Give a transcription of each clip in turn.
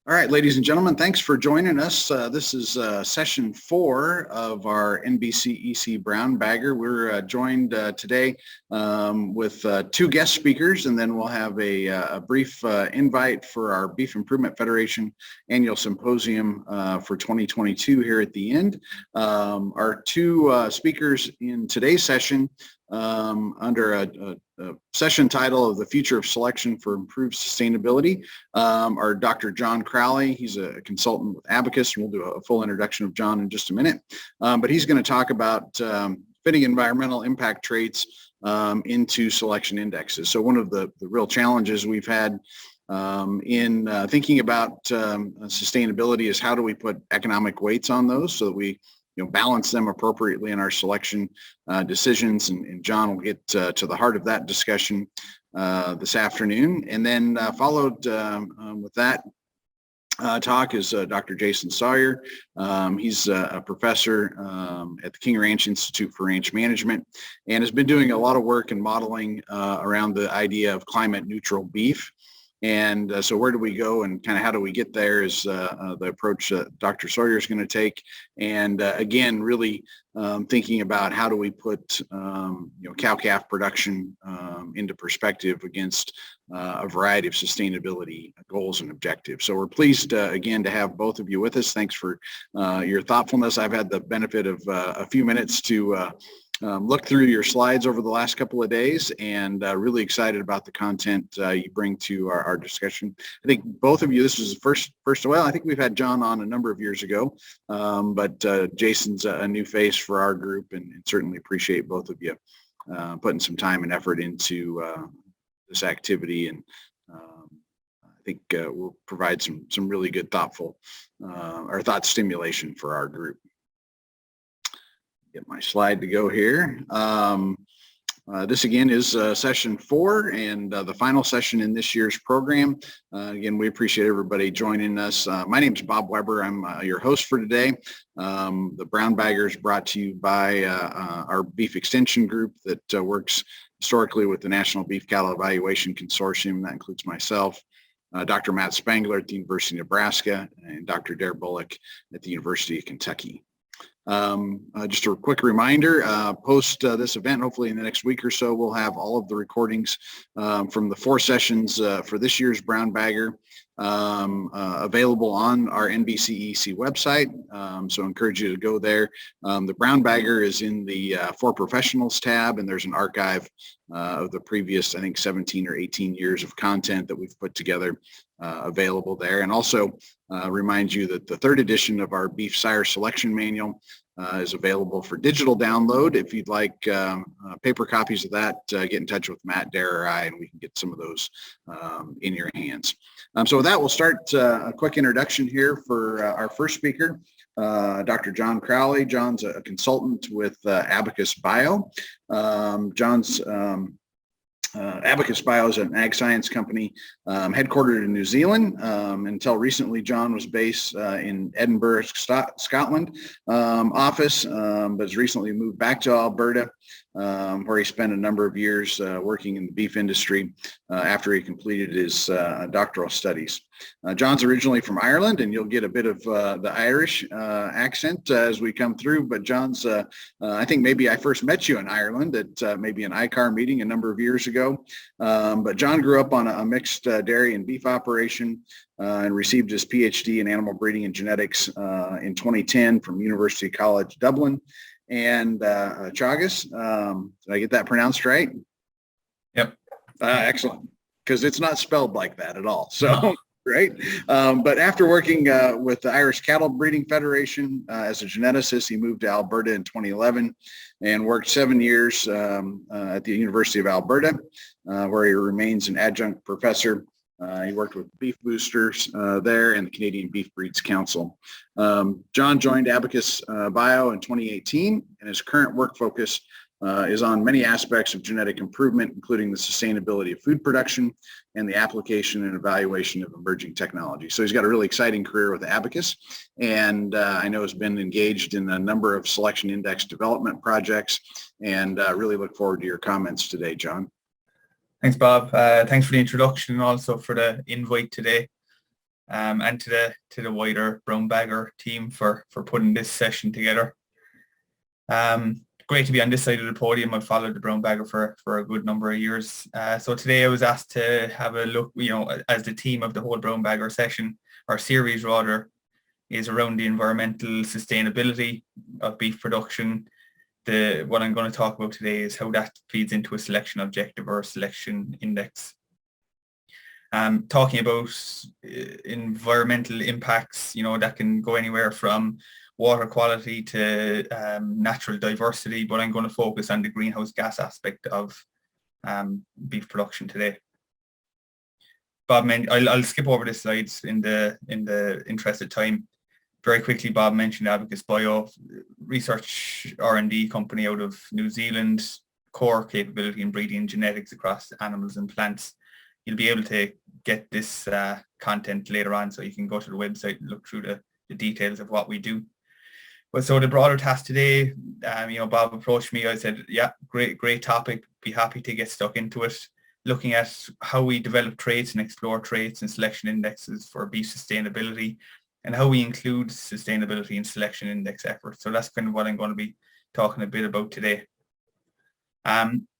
All right, ladies and gentlemen, thanks for joining us. This is session 4 of our NBC-EC Brown Bagger. We're joined today with 2 guest speakers, and then we'll have a brief invite for our Beef Improvement Federation Annual Symposium for 2022 here at the end. Our 2 speakers in today's session under a session title of The Future of Selection for Improved Sustainability are Dr. John Crowley. He's a consultant with Abacus, and we'll do a full introduction of John in just a minute. But he's going to talk about fitting environmental impact traits into selection indexes. So one of the real challenges we've had in thinking about sustainability is how do we put economic weights on those so that we balance them appropriately in our selection decisions, and John will get to the heart of that discussion this afternoon. And then followed with that talk is Dr. Jason Sawyer. He's a professor at the King Ranch Institute for Ranch Management and has been doing a lot of work and modeling around the idea of climate neutral beef. And so where do we go and kind of how do we get there is the approach that Dr. Sawyer is going to take. And again, really thinking about how do we put cow-calf production into perspective against a variety of sustainability goals and objectives. So we're pleased again to have both of you with us. Thanks for your thoughtfulness. I've had the benefit of a few minutes to look through your slides over the last couple of days, and really excited about the content you bring to our discussion. I think both of you, this is the first. Well, I think we've had John on a number of years ago, but Jason's a new face for our group, and certainly appreciate both of you putting some time and effort into this activity, and I think we'll provide some really good thoughtful or thought stimulation for our group. Get my slide to go here. This again is session 4 and the final session in this year's program. Again, we appreciate everybody joining us. My name is Bob Weber. I'm your host for today. The Brown Bagger is brought to you by our Beef Extension Group that works historically with the National Beef Cattle Evaluation Consortium. That includes myself, Dr. Matt Spangler at the University of Nebraska, and Dr. Dare Bullock at the University of Kentucky. Just a quick reminder, post this event, hopefully in the next week or so, we'll have all of the recordings from the 4 sessions for this year's Brown Bagger available on our NBC-EC website. So I encourage you to go there. The Brown Bagger is in the For Professionals tab, and there's an archive of the previous, I think, 17 or 18 years of content that we've put together available there. And also remind you that the 3rd edition of our Beef Sire Selection Manual is available for digital download. If you'd like paper copies of that, get in touch with Matt, Dare, or I, and we can get some of those in your hands. So with that, we'll start a quick introduction here for our first speaker, Dr. John Crowley. John's a consultant with AbacusBio. John's AbacusBio is an ag science company headquartered in New Zealand. Until recently, John was based in Edinburgh, Scotland office, but has recently moved back to Alberta, where he spent a number of years working in the beef industry after he completed his doctoral studies. John's originally from Ireland, and you'll get a bit of the Irish accent as we come through, but John's, I think maybe I first met you in Ireland at maybe an ICAR meeting a number of years ago, but John grew up on a mixed dairy and beef operation and received his PhD in animal breeding and genetics in 2010 from University College Dublin and Chagas. Did I get that pronounced right? Yep. Excellent, because it's not spelled like that at all. So. Right. But after working with the Irish Cattle Breeding Federation as a geneticist, he moved to Alberta in 2011 and worked 7 years at the University of Alberta, where he remains an adjunct professor. He worked with beef boosters there and the Canadian Beef Breeds Council. John joined AbacusBio in 2018, and his current work focus is on many aspects of genetic improvement, including the sustainability of food production and the application and evaluation of emerging technology. So he's got a really exciting career with Abacus, and I know has been engaged in a number of selection index development projects, and really look forward to your comments today, John. Thanks, Bob. Thanks for the introduction and also for the invite today. and to the wider Brown Bagger team for putting this session together. Great to be on this side of the podium. I've followed the Brown Bagger for a good number of years. So today I was asked to have a look, as the theme of the whole Brown Bagger session, or series rather, is around the environmental sustainability of beef production. What I'm going to talk about today is how that feeds into a selection objective or a selection index. Talking about environmental impacts, that can go anywhere from water quality to natural diversity, but I'm going to focus on the greenhouse gas aspect of beef production today. Bob, I'll skip over the slides in the interest of time. Very quickly, Bob mentioned AbacusBio, research R&D company out of New Zealand, core capability in breeding genetics across animals and plants. You'll be able to get this content later on, so you can go to the website and look through the details of what we do. But so the broader task today, Bob approached me. I said, yeah, great topic. Be happy to get stuck into it. Looking at how we develop traits and explore traits and selection indexes for beef sustainability, and how we include sustainability in selection index efforts. So that's kind of what I'm going to be talking a bit about today.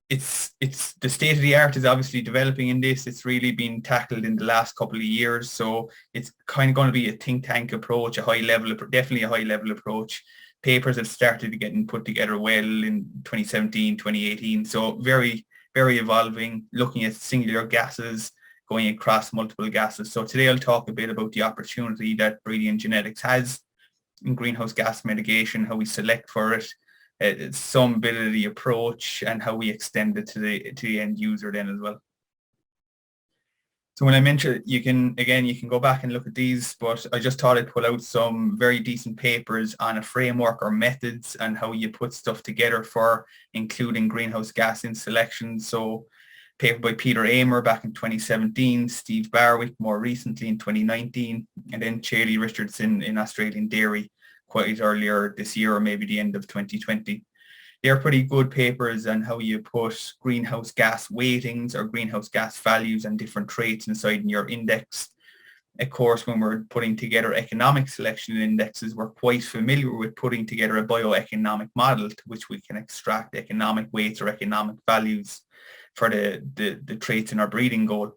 It's the state of the art is obviously developing in this. It's really been tackled in the last couple of years. So it's kind of going to be a think tank approach, definitely a high level approach. Papers have started getting put together well in 2017, 2018. So very, very evolving, looking at singular gases, going across multiple gases. So today I'll talk a bit about the opportunity that breeding genetics has in greenhouse gas mitigation, how we select for it, some bit of the approach, and how we extend it to the end user then as well. So when I mentioned, you can go back and look at these, but I just thought I'd pull out some very decent papers on a framework or methods and how you put stuff together for including greenhouse gas in selection. So paper by Peter Amer back in 2017, Steve Barwick more recently in 2019, and then Chaley Richardson in Australian Dairy quite earlier this year, or maybe the end of 2020. They're pretty good papers on how you put greenhouse gas weightings or greenhouse gas values and different traits inside in your index. Of course, when we're putting together economic selection indexes, we're quite familiar with putting together a bioeconomic model to which we can extract economic weights or economic values for the traits in our breeding goal.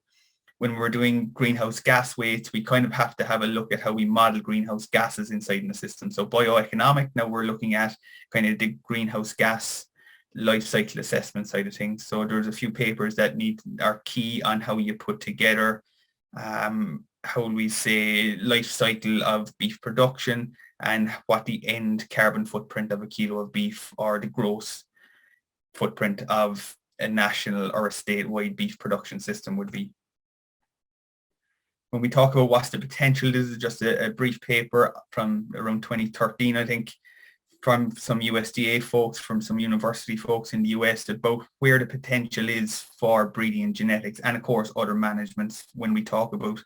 When we're doing greenhouse gas weights, we kind of have to have a look at how we model greenhouse gases inside in the system. So bioeconomic, now we're looking at kind of the greenhouse gas life cycle assessment side of things. So there's a few papers that are key on how you put together, how we say, life cycle of beef production and what the end carbon footprint of a kilo of beef or the gross footprint of a national or a statewide beef production system would be. When we talk about what's the potential, this is just a brief paper from around 2013, I think, from some USDA folks, from some university folks in the US, about where the potential is for breeding genetics and, of course, other managements when we talk about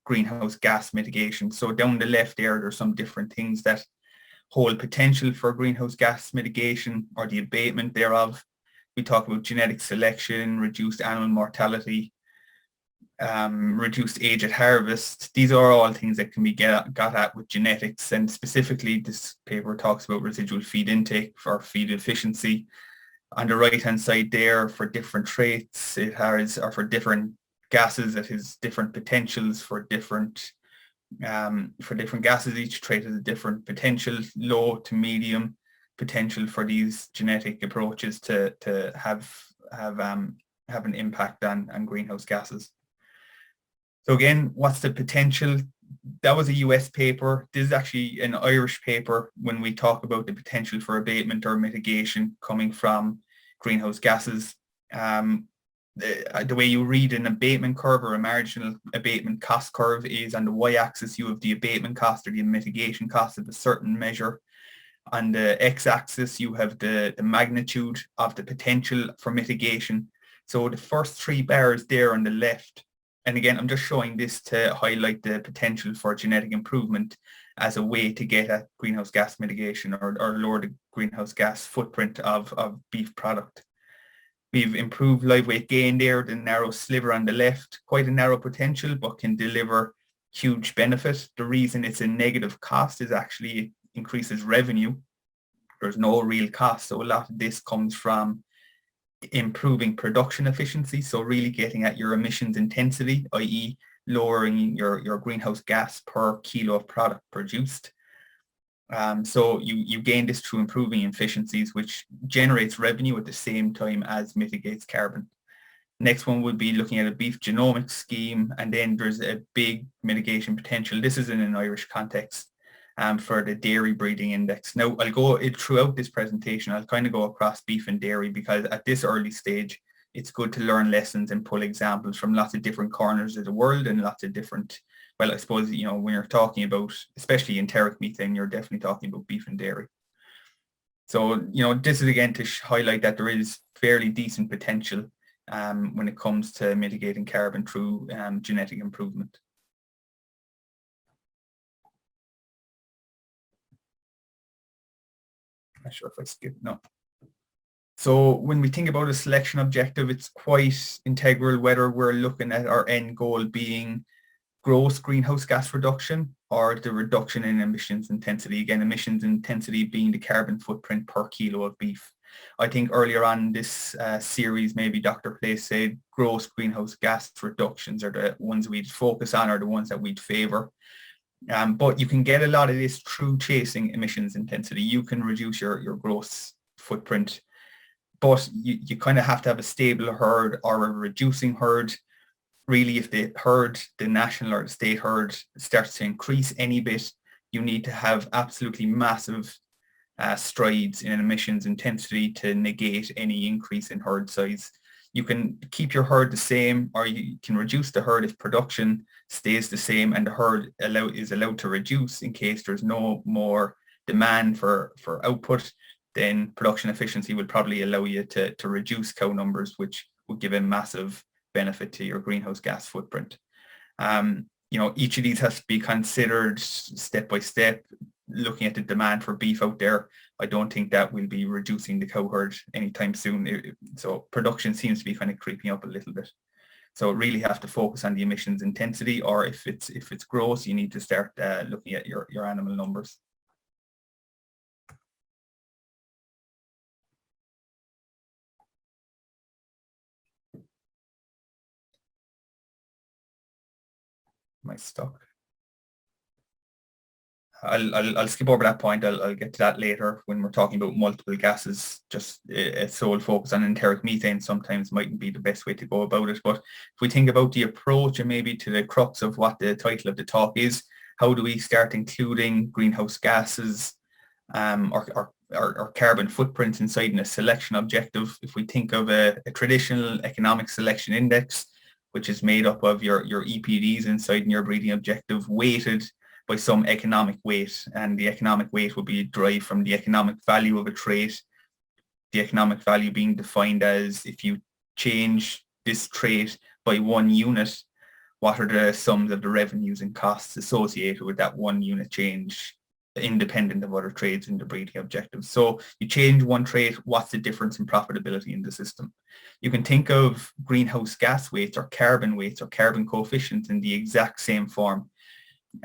greenhouse gas mitigation. So down the left there's some different things that hold potential for greenhouse gas mitigation or the abatement thereof. We talk about genetic selection, reduced animal mortality, reduced age at harvest. These are all things that can be got at with genetics, and specifically this paper talks about residual feed intake for feed efficiency. On the right hand side there, for different traits, it has, or for different gases, it has different potentials for different gases. Each trait has a different potential, low to medium potential for these genetic approaches to have an impact on greenhouse gases. So again, what's the potential? That was a US paper. This is actually an Irish paper when we talk about the potential for abatement or mitigation coming from greenhouse gases. The way you read an abatement curve or a marginal abatement cost curve is on the y-axis you have the abatement cost or the mitigation cost of a certain measure. On the x-axis you have the magnitude of the potential for mitigation. So the first three bars there on the left, and again, I'm just showing this to highlight the potential for genetic improvement as a way to get at greenhouse gas mitigation or lower the greenhouse gas footprint of beef product. We've improved live weight gain there, the narrow sliver on the left, quite a narrow potential, but can deliver huge benefit. The reason it's a negative cost is actually it increases revenue. There's no real cost. So a lot of this comes from improving production efficiency. So really getting at your emissions intensity, i.e. lowering your greenhouse gas per kilo of product produced. So you gain this through improving efficiencies, which generates revenue at the same time as mitigates carbon. Next one would be looking at a beef genomics scheme, and then there's a big mitigation potential. This is in an Irish context for the dairy breeding index. Now, I'll go throughout this presentation, I'll kind of go across beef and dairy because at this early stage, it's good to learn lessons and pull examples from lots of different corners of the world and lots of different, well, I suppose, you know, when you're talking about, especially enteric methane, you're definitely talking about beef and dairy. So, you know, this is again to highlight that there is fairly decent potential when it comes to mitigating carbon through genetic improvement. Not sure if I skipped, no. So when we think about a selection objective, it's quite integral whether we're looking at our end goal being gross greenhouse gas reduction or the reduction in emissions intensity. Again, emissions intensity being the carbon footprint per kilo of beef. I think earlier on in this series, maybe Dr. Place said gross greenhouse gas reductions are the ones we'd focus on or the ones that we'd favor. But you can get a lot of this through chasing emissions intensity. You can reduce your gross footprint, but you kind of have to have a stable herd or a reducing herd. Really, if the herd, the national or the state herd starts to increase any bit, you need to have absolutely massive strides in emissions intensity to negate any increase in herd size. You can keep your herd the same, or you can reduce the herd if production stays the same and the herd is allowed to reduce in case there's no more demand for output. Then production efficiency would probably allow you to reduce cow numbers, which would give a massive benefit to your greenhouse gas footprint. You know, each of these has to be considered step by step. Looking at the demand for beef out there, I don't think that will be reducing the cow herd anytime soon. So production seems to be kind of creeping up a little bit. So really have to focus on the emissions intensity, or if it's gross, you need to start looking at your animal numbers. Am I stuck? I'll skip over that point. I'll get to that later when we're talking about multiple gases. Just a sole focus on enteric methane sometimes mightn't be the best way to go about it. But if we think about the approach and maybe to the crux of what the title of the talk is, how do we start including greenhouse gases or carbon footprints inside in a selection objective? If we think of a traditional economic selection index, which is made up of your EPDs inside in your breeding objective, weighted by some economic weight, and the economic weight will be derived from the economic value of a trait. The economic value being defined as if you change this trait by 1 unit, what are the sums of the revenues and costs associated with that 1 unit change, independent of other traits in the breeding objective. So you change one trait, what's the difference in profitability in the system? You can think of greenhouse gas weights or carbon coefficients in the exact same form,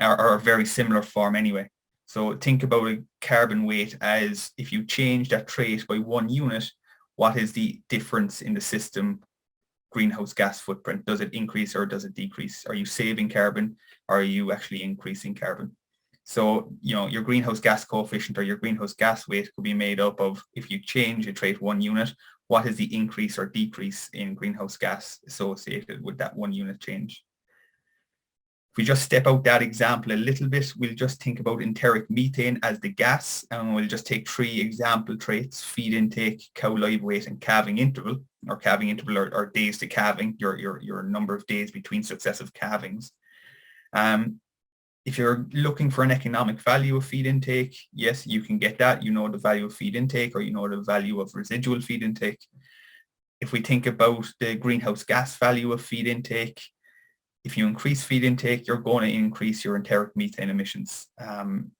or a very similar form anyway. So think about a carbon weight as if you change that trait by 1 unit, what is the difference in the system greenhouse gas footprint? Does it increase or does it decrease? Are you saving carbon or are you actually increasing carbon? So, you know, your greenhouse gas coefficient or your greenhouse gas weight could be made up of, if you change a trait 1 unit, what is the increase or decrease in greenhouse gas associated with that 1 unit change? If we just step out that example a little bit, we'll just think about enteric methane as the gas, and we'll just take 3 example traits: feed intake, cow live weight, and calving interval, or days to calving, your number of days between successive calvings. If you're looking for an economic value of feed intake, yes, you can get that. You know the value of feed intake, or you know the value of residual feed intake. If we think about the greenhouse gas value of feed intake, if you increase feed intake, you're going to increase your enteric methane emissions. You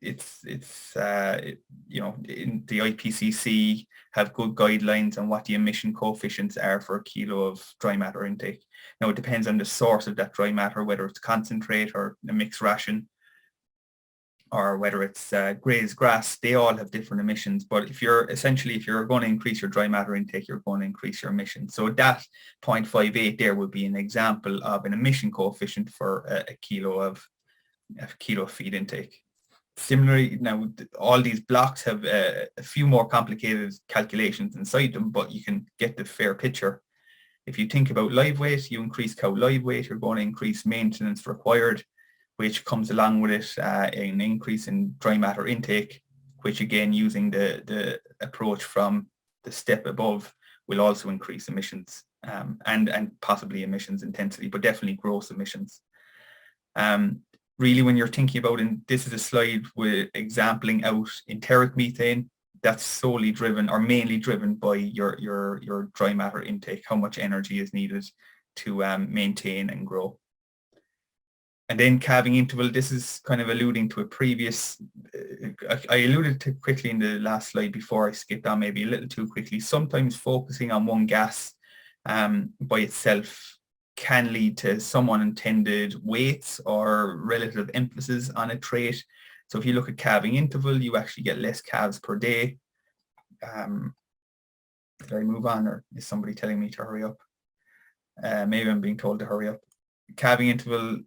know, in the IPCC have good guidelines on what the emission coefficients are for a kilo of dry matter intake. Now, it depends on the source of that dry matter, whether it's concentrate or a mixed ration, or whether it's grazed grass. They all have different emissions. But if you're going to increase your dry matter intake, you're going to increase your emissions. So that 0.58 there would be an example of an emission coefficient for a kilo of feed intake. Similarly, now all these blocks have a few more complicated calculations inside them, but you can get the fair picture. If you think about live weight, you increase cow live weight, you're going to increase maintenance required, which comes along with it an increase in dry matter intake, which again, using the approach from the step above, will also increase emissions and possibly emissions intensity, but definitely gross emissions. Really, when you're thinking about, and this is a slide with exempling out enteric methane, that's solely driven or mainly driven by your dry matter intake, how much energy is needed to maintain and grow. And then calving interval, this is kind of alluding to a previous, I alluded to quickly in the last slide before I skipped on maybe a little too quickly. Sometimes focusing on one gas by itself can lead to some unintended weights or relative emphasis on a trait. So if you look at calving interval, you actually get less calves per day. Did I move on, or is somebody telling me to hurry up? Maybe I'm being told to hurry up. Calving interval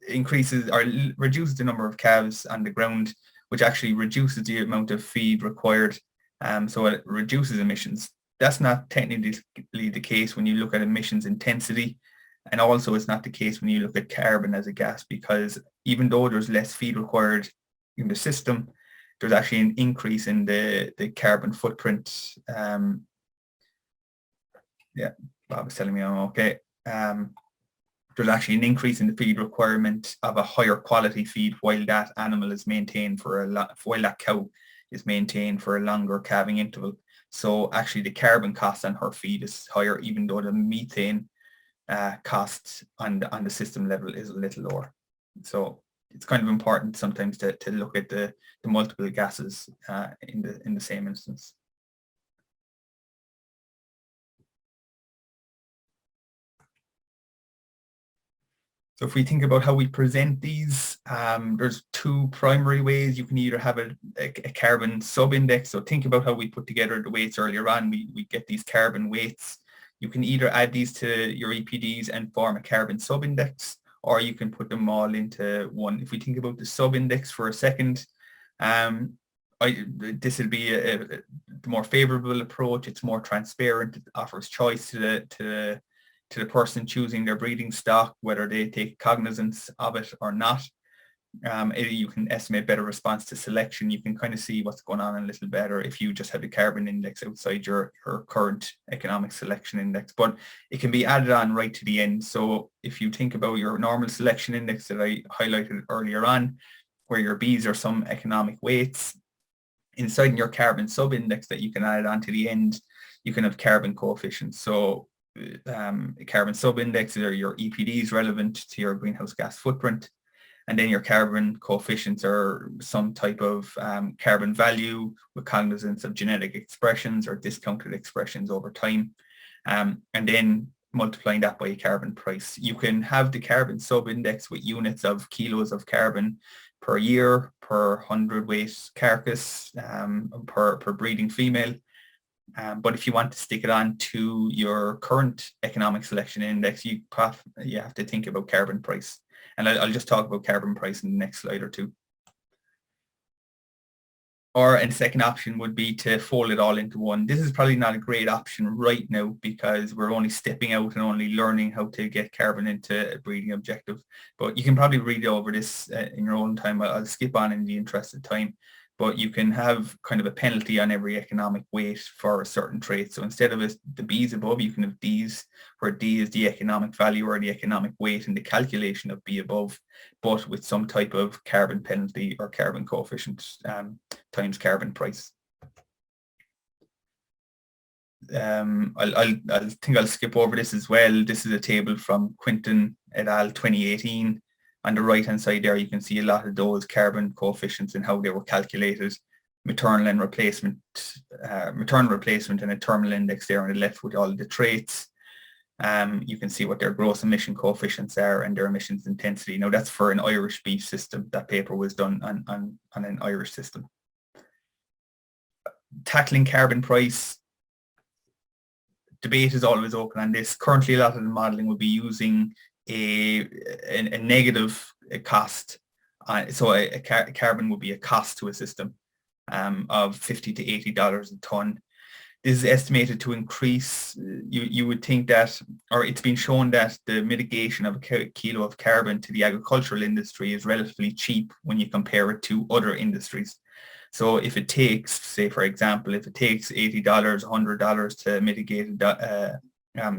increases or reduces the number of calves on the ground, which actually reduces the amount of feed required. So it reduces emissions. That's not technically the case when you look at emissions intensity. And also it's not the case when you look at carbon as a gas, because even though there's less feed required in the system, there's actually an increase in the carbon footprint. Yeah, Bob is telling me I'm okay. There's actually an increase in the feed requirement of a higher quality feed while that animal is maintained for while that cow is maintained for a longer calving interval. So actually the carbon cost on her feed is higher, even though the methane cost on the system level is a little lower. So it's kind of important sometimes to look at the multiple gases in the same instance. So if we think about how we present these, there's two primary ways. You can either have a carbon sub-index. So think about how we put together the weights earlier on. We get these carbon weights. You can either add these to your EPDs and form a carbon sub-index, or you can put them all into one. If we think about the sub-index for a second, this will be the more favorable approach. It's more transparent. It offers choice to the person choosing their breeding stock, whether they take cognizance of it or not. You can estimate better response to selection. You can kind of see what's going on a little better if you just have the carbon index outside your current economic selection index. But it can be added on right to the end. So if you think about your normal selection index that I highlighted earlier on, where your B's are some economic weights, inside your carbon sub-index that you can add on to the end, you can have carbon coefficients. So carbon sub-index are your EPDs relevant to your greenhouse gas footprint. And then your carbon coefficients are some type of carbon value with cognizance of genetic expressions or discounted expressions over time. And then multiplying that by a carbon price. You can have the carbon sub-index with units of kilos of carbon per year, per 100 weight carcass, per breeding female. But if you want to stick it on to your current economic selection index, you have to think about carbon price. And I'll just talk about carbon price in the next slide or two. Or a second option would be to fold it all into one. This is probably not a great option right now because we're only stepping out and only learning how to get carbon into a breeding objective. But you can probably read over this in your own time. I'll skip on in the interest of time. But you can have kind of a penalty on every economic weight for a certain trait. So instead of the B's above, you can have D's, where D is the economic value or the economic weight in the calculation of B above, but with some type of carbon penalty or carbon coefficient times carbon price. I think I'll skip over this as well. This is a table from Quinton et al. 2018. On the right hand side there, you can see a lot of those carbon coefficients and how they were calculated. Maternal replacement and a terminal index there on the left with all the traits. You can see what their gross emission coefficients are and their emissions intensity. Now that's for an Irish beef system. That paper was done on an Irish system. Tackling carbon price, debate is always open on this. Currently, a lot of the modelling will be using a negative cost. So a carbon would be a cost to a system of $50 to $80 a tonne. This is estimated to increase. You would think that, or it's been shown that the mitigation of a kilo of carbon to the agricultural industry is relatively cheap when you compare it to other industries. So if it takes, say for example, if it takes $80, $100 to mitigate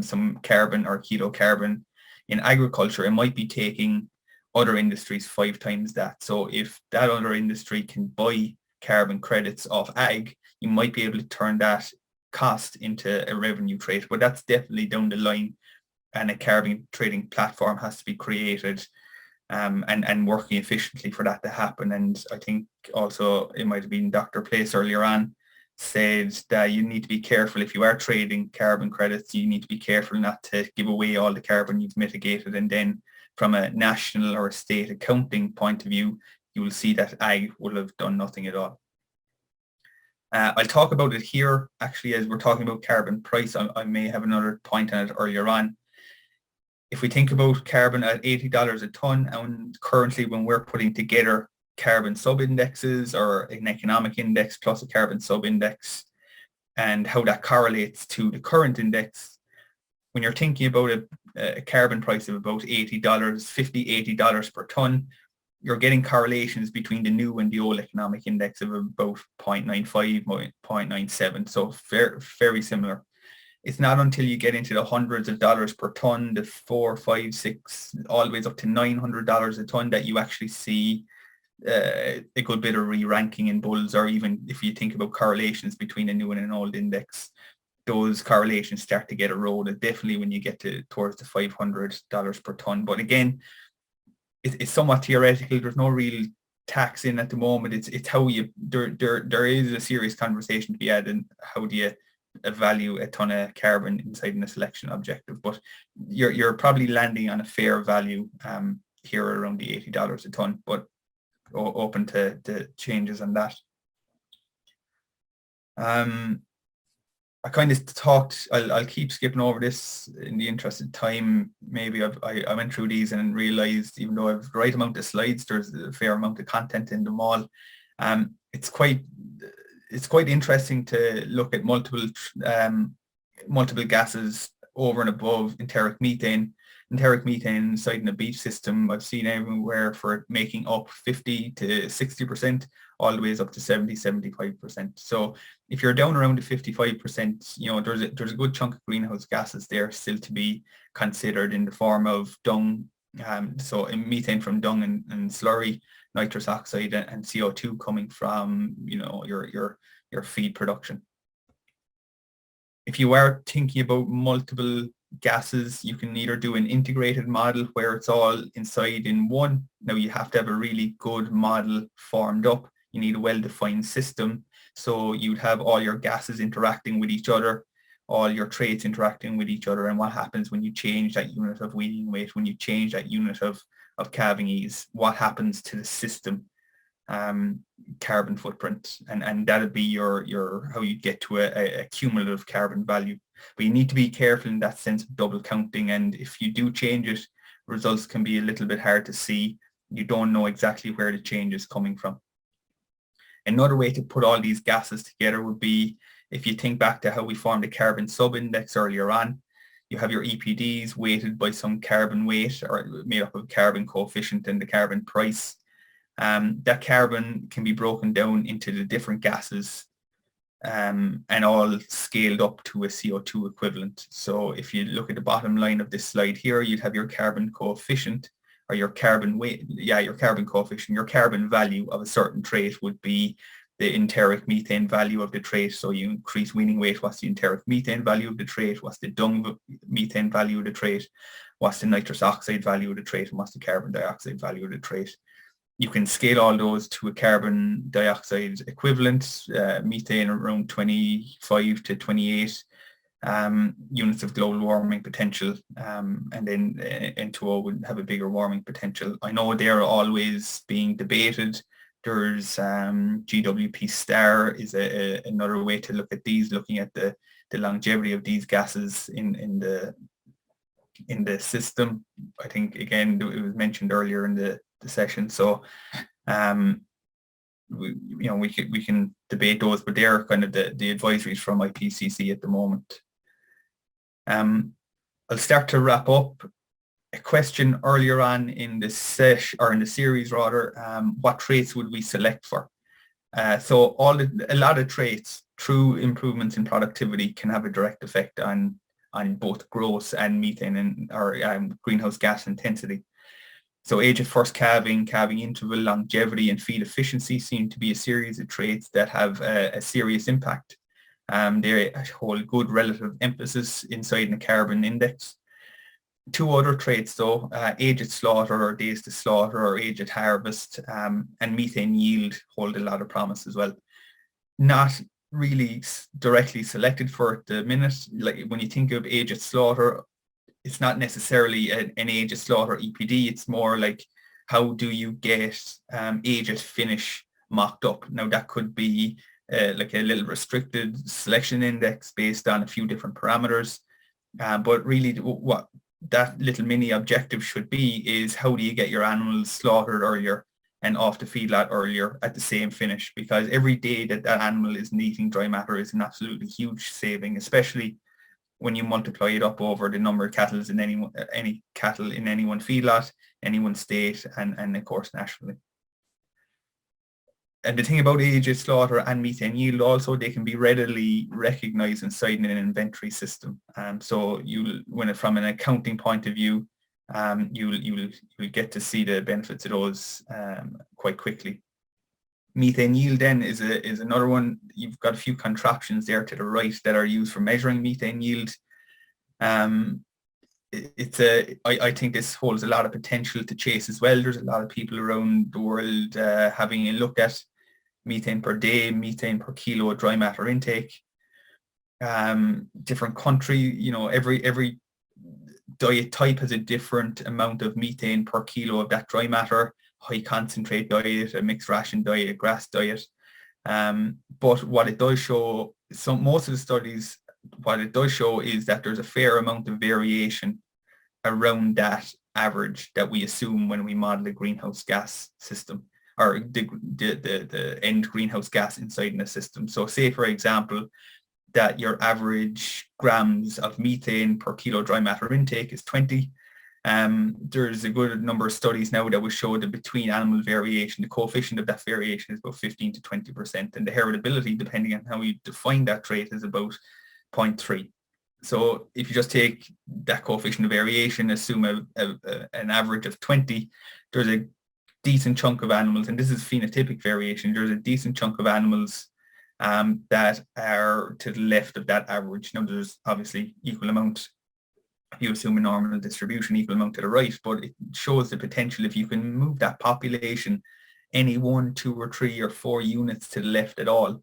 some carbon or kilo carbon in agriculture, it might be taking other industries 5 times that. So if that other industry can buy carbon credits off ag, you might be able to turn that cost into a revenue trait, but that's definitely down the line, and a carbon trading platform has to be created and working efficiently for that to happen. And I think also it might have been Dr. Place earlier on said that you need to be careful if you are trading carbon credits, you need to be careful not to give away all the carbon you've mitigated, and then from a national or a state accounting point of view, you will see that ag will have done nothing at all. I'll talk about it here, actually, as we're talking about carbon price. I may have another point on it earlier on. If we think about carbon at $80 a tonne, and currently when we're putting together carbon sub-indexes or an economic index plus a carbon sub-index and how that correlates to the current index, when you're thinking about a carbon price of about $80, $50, $80 per tonne, you're getting correlations between the new and the old economic index of about 0.95, 0.97, so very similar. It's not until you get into the hundreds of dollars per tonne, the $4, $5, $6, all the way up to $900 a tonne, that you actually see a good bit of re-ranking in bulls, or even if you think about correlations between a new and an old index, those correlations start to get eroded, definitely when you get towards the $500 per tonne. But again, it's somewhat theoretical. There's no real tax in at the moment. It's how there is a serious conversation to be had in how do you value a ton of carbon inside in a selection objective, but you're probably landing on a fair value here around the $80 a tonne, but open to changes on that. I kind of talked, I'll keep skipping over this in the interest of time. Maybe I went through these and realized, even though I have the right amount of slides, there's a fair amount of content in them all. It's quite interesting to look at multiple gases over and above enteric methane. Enteric methane inside in a beef system, I've seen everywhere for it making up 50 to 60%, all the way up to 70, 75%. So if you're down around the 55%, you know, there's a good chunk of greenhouse gases there still to be considered in the form of dung, so methane from dung and slurry, nitrous oxide and CO2 coming from, you know, your feed production. If you are thinking about multiple gases, you can either do an integrated model where it's all inside in one. Now you have to have a really good model formed up. You need a well-defined system. So you'd have all your gases interacting with each other, all your traits interacting with each other, and what happens when you change that unit of weaning weight, when you change that unit of calving ease, what happens to the system carbon footprint, and that'll be your how you get to a cumulative carbon value. But you need to be careful in that sense of double counting, and if you do change it, results can be a little bit hard to see. You don't know exactly where the change is coming from. Another way to put all these gases together would be, if you think back to how we formed a carbon sub-index earlier on, you have your EPDs weighted by some carbon weight, or made up of carbon coefficient and the carbon price. That carbon can be broken down into the different gases and all scaled up to a CO2 equivalent. So if you look at the bottom line of this slide here, you'd have your carbon coefficient, or your carbon weight, your carbon coefficient, your carbon value of a certain trait would be the enteric methane value of the trait. So you increase weaning weight, what's the enteric methane value of the trait, what's the dung methane value of the trait, what's the nitrous oxide value of the trait, and what's the carbon dioxide value of the trait. You can scale all those to a carbon dioxide equivalent, methane around 25 to 28, units of global warming potential, and then N2O would have a bigger warming potential. I know they're always being debated. There's GWP star is another way to look at these, looking at the longevity of these gases in the system. I think, again, it was mentioned earlier in the session. So we can debate those, but they're kind of the advisories from IPCC at the moment. I'll start to wrap up. A question earlier on in the series rather, what traits would we select for? So a lot of traits through improvements in productivity can have a direct effect on both gross and methane or greenhouse gas intensity. So age of first calving, calving interval, longevity, and feed efficiency seem to be a series of traits that have a serious impact. They hold good relative emphasis inside the carbon index. Two other traits though, age at slaughter or days to slaughter or age at harvest, and methane yield hold a lot of promise as well. Not really directly selected for at the minute. Like when you think of age at slaughter, it's not necessarily an age at slaughter EPD. It's more like, how do you get age at finish mocked up? Now that could be like a little restricted selection index based on a few different parameters. But really what that little mini objective should be is, how do you get your animals slaughtered earlier and off the feedlot earlier at the same finish? Because every day that animal isn't eating dry matter is an absolutely huge saving, especially when you multiply it up over the number of cattle in any cattle in any one feedlot, any one state, and of course nationally. And the thing about age at slaughter and methane yield also, they can be readily recognized inside an inventory system. So from an accounting point of view, you'll get to see the benefits of those quite quickly. Methane yield then is another one. You've got a few contraptions there to the right that are used for measuring methane yield. I think this holds a lot of potential to chase as well. There's a lot of people around the world having a look at methane per day, methane per kilo of dry matter intake. Different country, every diet type has a different amount of methane per kilo of that dry matter. High concentrate diet, a mixed ration diet, a grass diet. But what it does show, most of the studies, what it does show is that there's a fair amount of variation around that average that we assume when we model a greenhouse gas system, or the end greenhouse gas inside in a system. So say, for example, that your average grams of methane per kilo dry matter intake is 20. There's a good number of studies now that will show that between animal variation, the coefficient of that variation is about 15 to 20%, and the heritability, depending on how you define that trait, is about 0.3. So if you just take that coefficient of variation, assume an average of 20, there's a decent chunk of animals, and this is phenotypic variation, there's a decent chunk of animals that are to the left of that average. Now there's obviously equal amount, if you assume a normal distribution, equal amount to the right, but it shows the potential if you can move that population any 1, 2, or 3 or 4 units to the left at all,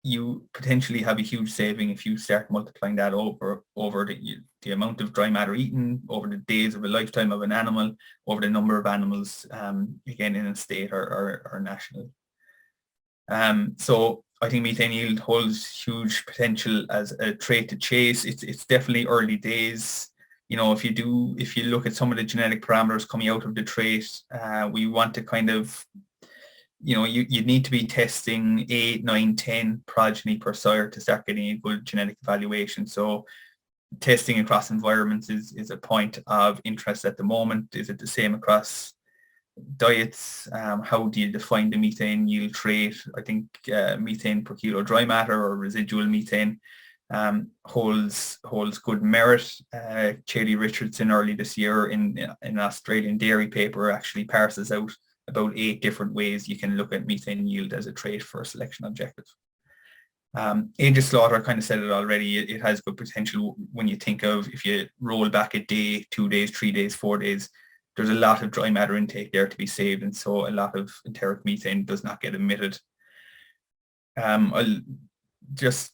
you potentially have a huge saving if you start multiplying that over the amount of dry matter eaten, over the days of a lifetime of an animal, over the number of animals, again, in a state or national. So I think methane yield holds huge potential as a trait to chase. It's definitely early days. If you look at some of the genetic parameters coming out of the trait, we want to kind of, you need to be testing 8, 9, 10 progeny per sire to start getting a good genetic evaluation. So testing across environments is a point of interest at the moment. Is it the same across diets? How do you define the methane yield trait? I think methane per kilo dry matter or residual methane holds good merit. Chaley Richardson early this year in an Australian dairy paper actually parses out about 8 different ways you can look at methane yield as a trait for a selection objective. Age of slaughter, I kind of said it already, it has good potential when you think of, if you roll back a day, 2 days, 3 days, 4 days, there's a lot of dry matter intake there to be saved, and so a lot of enteric methane does not get emitted. I'll just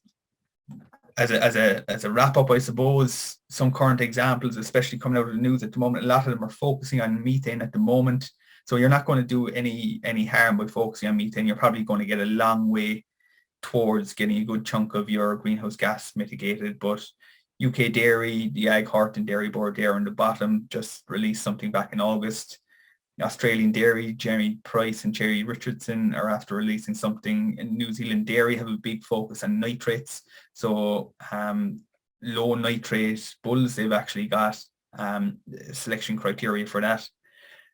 as a wrap up, I suppose, some current examples, especially coming out of the news at the moment, a lot of them are focusing on methane at the moment. So you're not going to do any harm by focusing on methane. You're probably going to get a long way towards getting a good chunk of your greenhouse gas mitigated. But UK Dairy, the Ag Hort and Dairy Board there on the bottom just released something back in August. Australian Dairy, Jeremy Price and Jerry Richardson are after releasing something. And New Zealand Dairy have a big focus on nitrates. So low nitrate bulls, they've actually got selection criteria for that.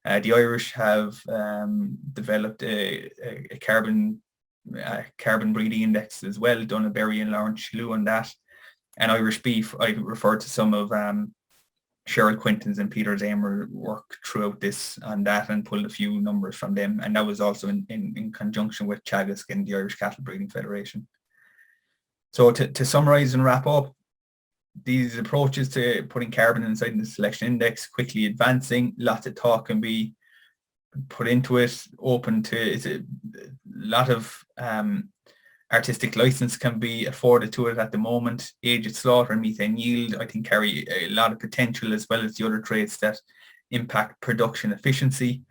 The Irish have developed a carbon breeding index as well, done a Berry and Lawrence Chellew on that. And Irish beef, I referred to some of Cheryl Quinton's and Peter's Amer work throughout this on that and pulled a few numbers from them. And that was also in conjunction with Teagasc and the Irish Cattle Breeding Federation. So to summarize and wrap up, these approaches to putting carbon inside the selection index, quickly advancing, lots of talk can be put into it, open to, it's a lot of artistic license can be afforded to it at the moment. Age at slaughter and methane yield, I think, carry a lot of potential, as well as the other traits that impact production efficiency.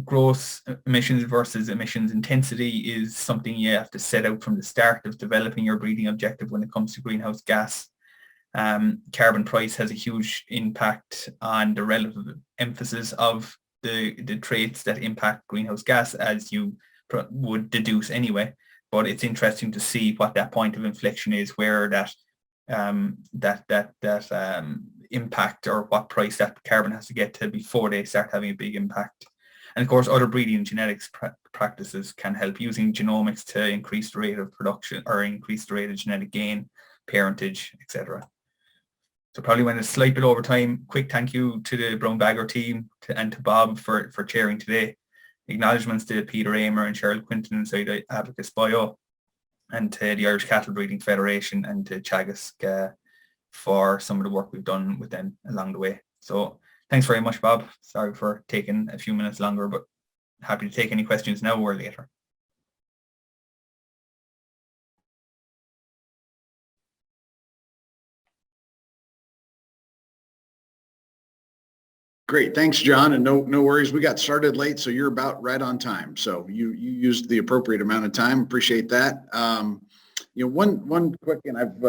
Gross emissions versus emissions intensity is something you have to set out from the start of developing your breeding objective when it comes to greenhouse gas. Carbon price has a huge impact on the relative emphasis of the traits that impact greenhouse gas, as you would deduce anyway. But it's interesting to see what that point of inflection is, where that impact, or what price that carbon has to get to before they start having a big impact. And of course, other breeding and genetics practices can help, using genomics to increase the rate of production or increase the rate of genetic gain, parentage, etc. So probably went a slight bit over time. Quick thank you to the Brown Bagger team and to Bob for chairing today. Acknowledgements to Peter Amer and Cheryl Quinton inside AbacusBio, and to the Irish Cattle Breeding Federation and to Teagasc for some of the work we've done with them along the way. So thanks very much, Bob. Sorry for taking a few minutes longer, but happy to take any questions now or later. Great, thanks, John, and no worries. We got started late, so you're about right on time. So you used the appropriate amount of time. Appreciate that. One quick, and I've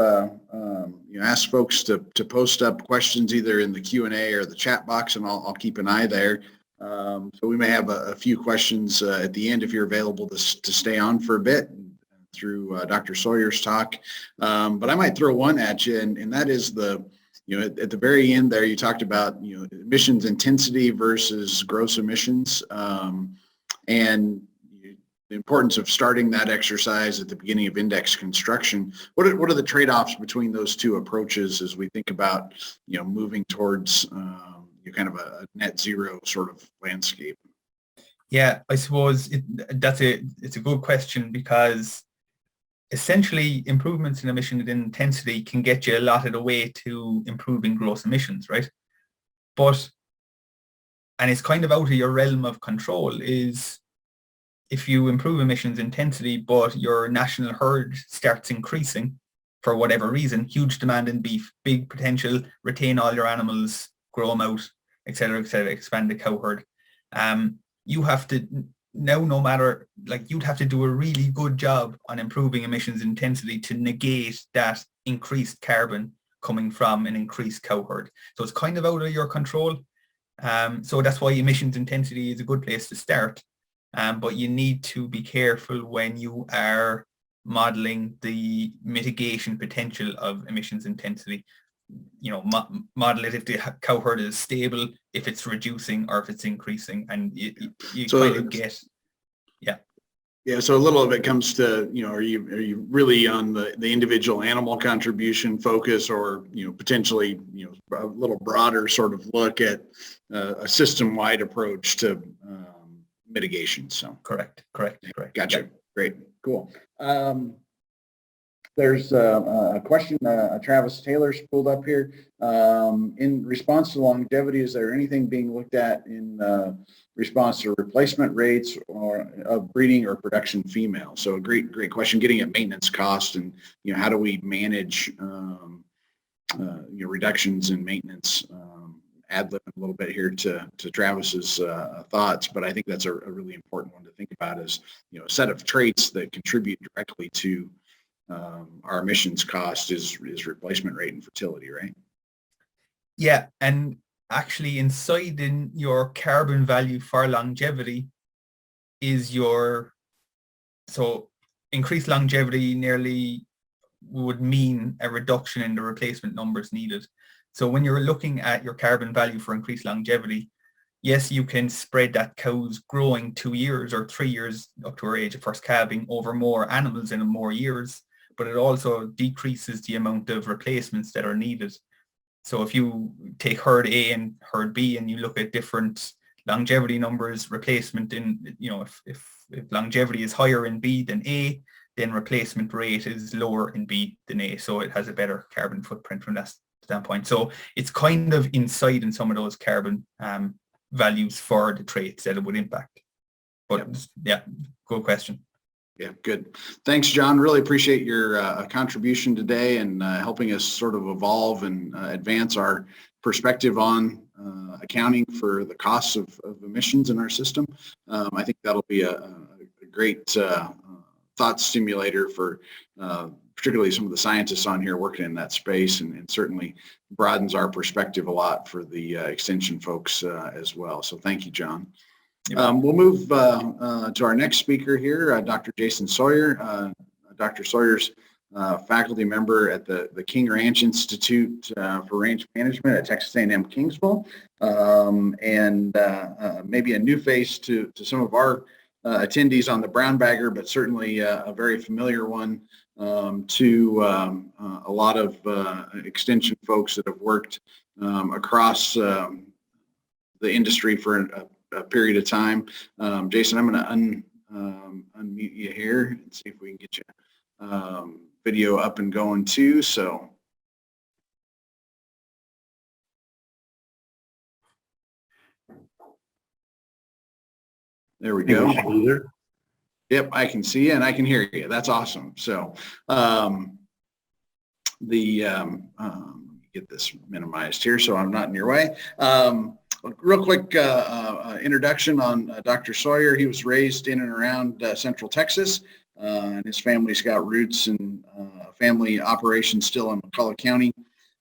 asked folks to post up questions either in the Q&A or the chat box, and I'll keep an eye there. So we may have a few questions at the end if you're available to stay on for a bit through Dr. Sawyer's talk. But I might throw one at you, and that is at the very end there, you talked about, emissions intensity versus gross emissions, and the importance of starting that exercise at the beginning of index construction. What are the trade-offs between those two approaches as we think about, moving towards kind of a net zero sort of landscape? Yeah, I suppose it's a good question, because essentially improvements in emission intensity can get you a lot of the way to improving gross emissions, right? And it's kind of out of your realm of control, is if you improve emissions intensity, but your national herd starts increasing for whatever reason, huge demand in beef, big potential, retain all your animals, grow them out, etc., expand the cow herd. You have to now, no matter, you'd have to do a really good job on improving emissions intensity to negate that increased carbon coming from an increased cow herd. So it's kind of out of your control. So that's why emissions intensity is a good place to start. But you need to be careful when you are modeling the mitigation potential of emissions intensity. Model it if the cow herd is stable, if it's reducing, or if it's increasing, and you so kind of get, yeah. So a little of it comes to, are you really on the individual animal contribution focus, or potentially a little broader sort of look at a system-wide approach to mitigation. So correct. Gotcha. Yep. Great, cool. There's a question Travis Taylor's pulled up here. In response to longevity, is there anything being looked at in response to replacement rates or of breeding or production female. So a great question, getting at maintenance cost and, how do we manage, reductions in maintenance. Ad lib a little bit here to Travis's thoughts, but I think that's a really important one to think about is, a set of traits that contribute directly to our emissions cost is replacement rate and fertility, right? Yeah, and actually inside in your carbon value for longevity is so increased longevity nearly would mean a reduction in the replacement numbers needed. So when you're looking at your carbon value for increased longevity, yes, you can spread that cows growing 2 years or 3 years up to her age of first calving over more animals in more years, but it also decreases the amount of replacements that are needed. So if you take herd A and herd B and you look at different longevity numbers, replacement in, if longevity is higher in B than A, then replacement rate is lower in B than A. So it has a better carbon footprint from that standpoint. So it's kind of inside in some of those carbon values for the traits that it would impact. But yeah, good question. Yeah, good. Thanks, John. Really appreciate your contribution today and helping us sort of evolve and advance our perspective on accounting for the costs of emissions in our system. I think that'll be a great thought stimulator for particularly some of the scientists on here working in that space, and certainly broadens our perspective a lot for the extension folks as well. So thank you, John. We'll move to our next speaker here, Dr. Jason Sawyer. Dr. Sawyer's faculty member at the King Ranch Institute for Range Management at Texas A&M Kingsville, and maybe a new face to some of our attendees on the brown bagger, but certainly a very familiar one to a lot of extension folks that have worked across the industry for a period of time. Jason, I'm going to unmute you here and see if we can get you video up and going too. So. There we go. Yep, I can see you and I can hear you. That's awesome. So get this minimized here so I'm not in your way. Real quick introduction on Dr. Sawyer. He was raised in and around Central Texas, and his family's got roots in family operations still in McCulloch County.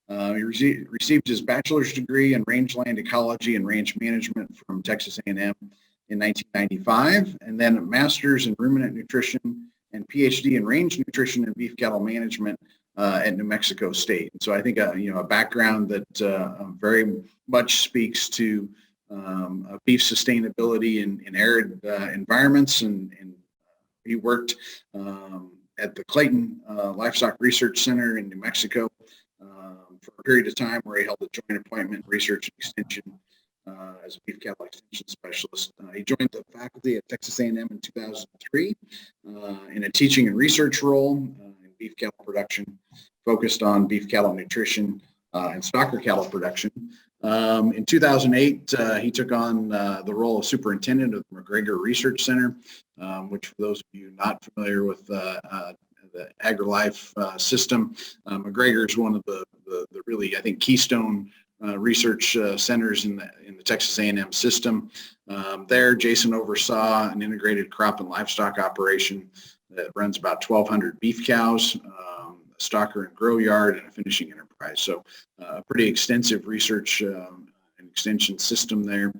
He received his bachelor's degree in rangeland ecology and range management from Texas A&M in 1995, and then a master's in ruminant nutrition and PhD in range nutrition and beef cattle management at New Mexico State. And so I think a background that very much speaks to beef sustainability in arid environments, and he worked at the Clayton Livestock Research Center in New Mexico for a period of time where he held a joint appointment in research and extension as a beef cattle extension specialist. He joined the faculty at Texas A&M in 2003 in a teaching and research role in beef cattle production, focused on beef cattle nutrition and stocker cattle production. In 2008, he took on the role of superintendent of the Mcgregor Research Center, which, for those of you not familiar with the AgriLife system, Mcgregor is one of the really, I think, keystone research centers in the Texas A&M system. There, Jason oversaw an integrated crop and livestock operation that runs about 1,200 beef cows, a stocker and grow yard, and a finishing enterprise. So a pretty extensive research and extension system there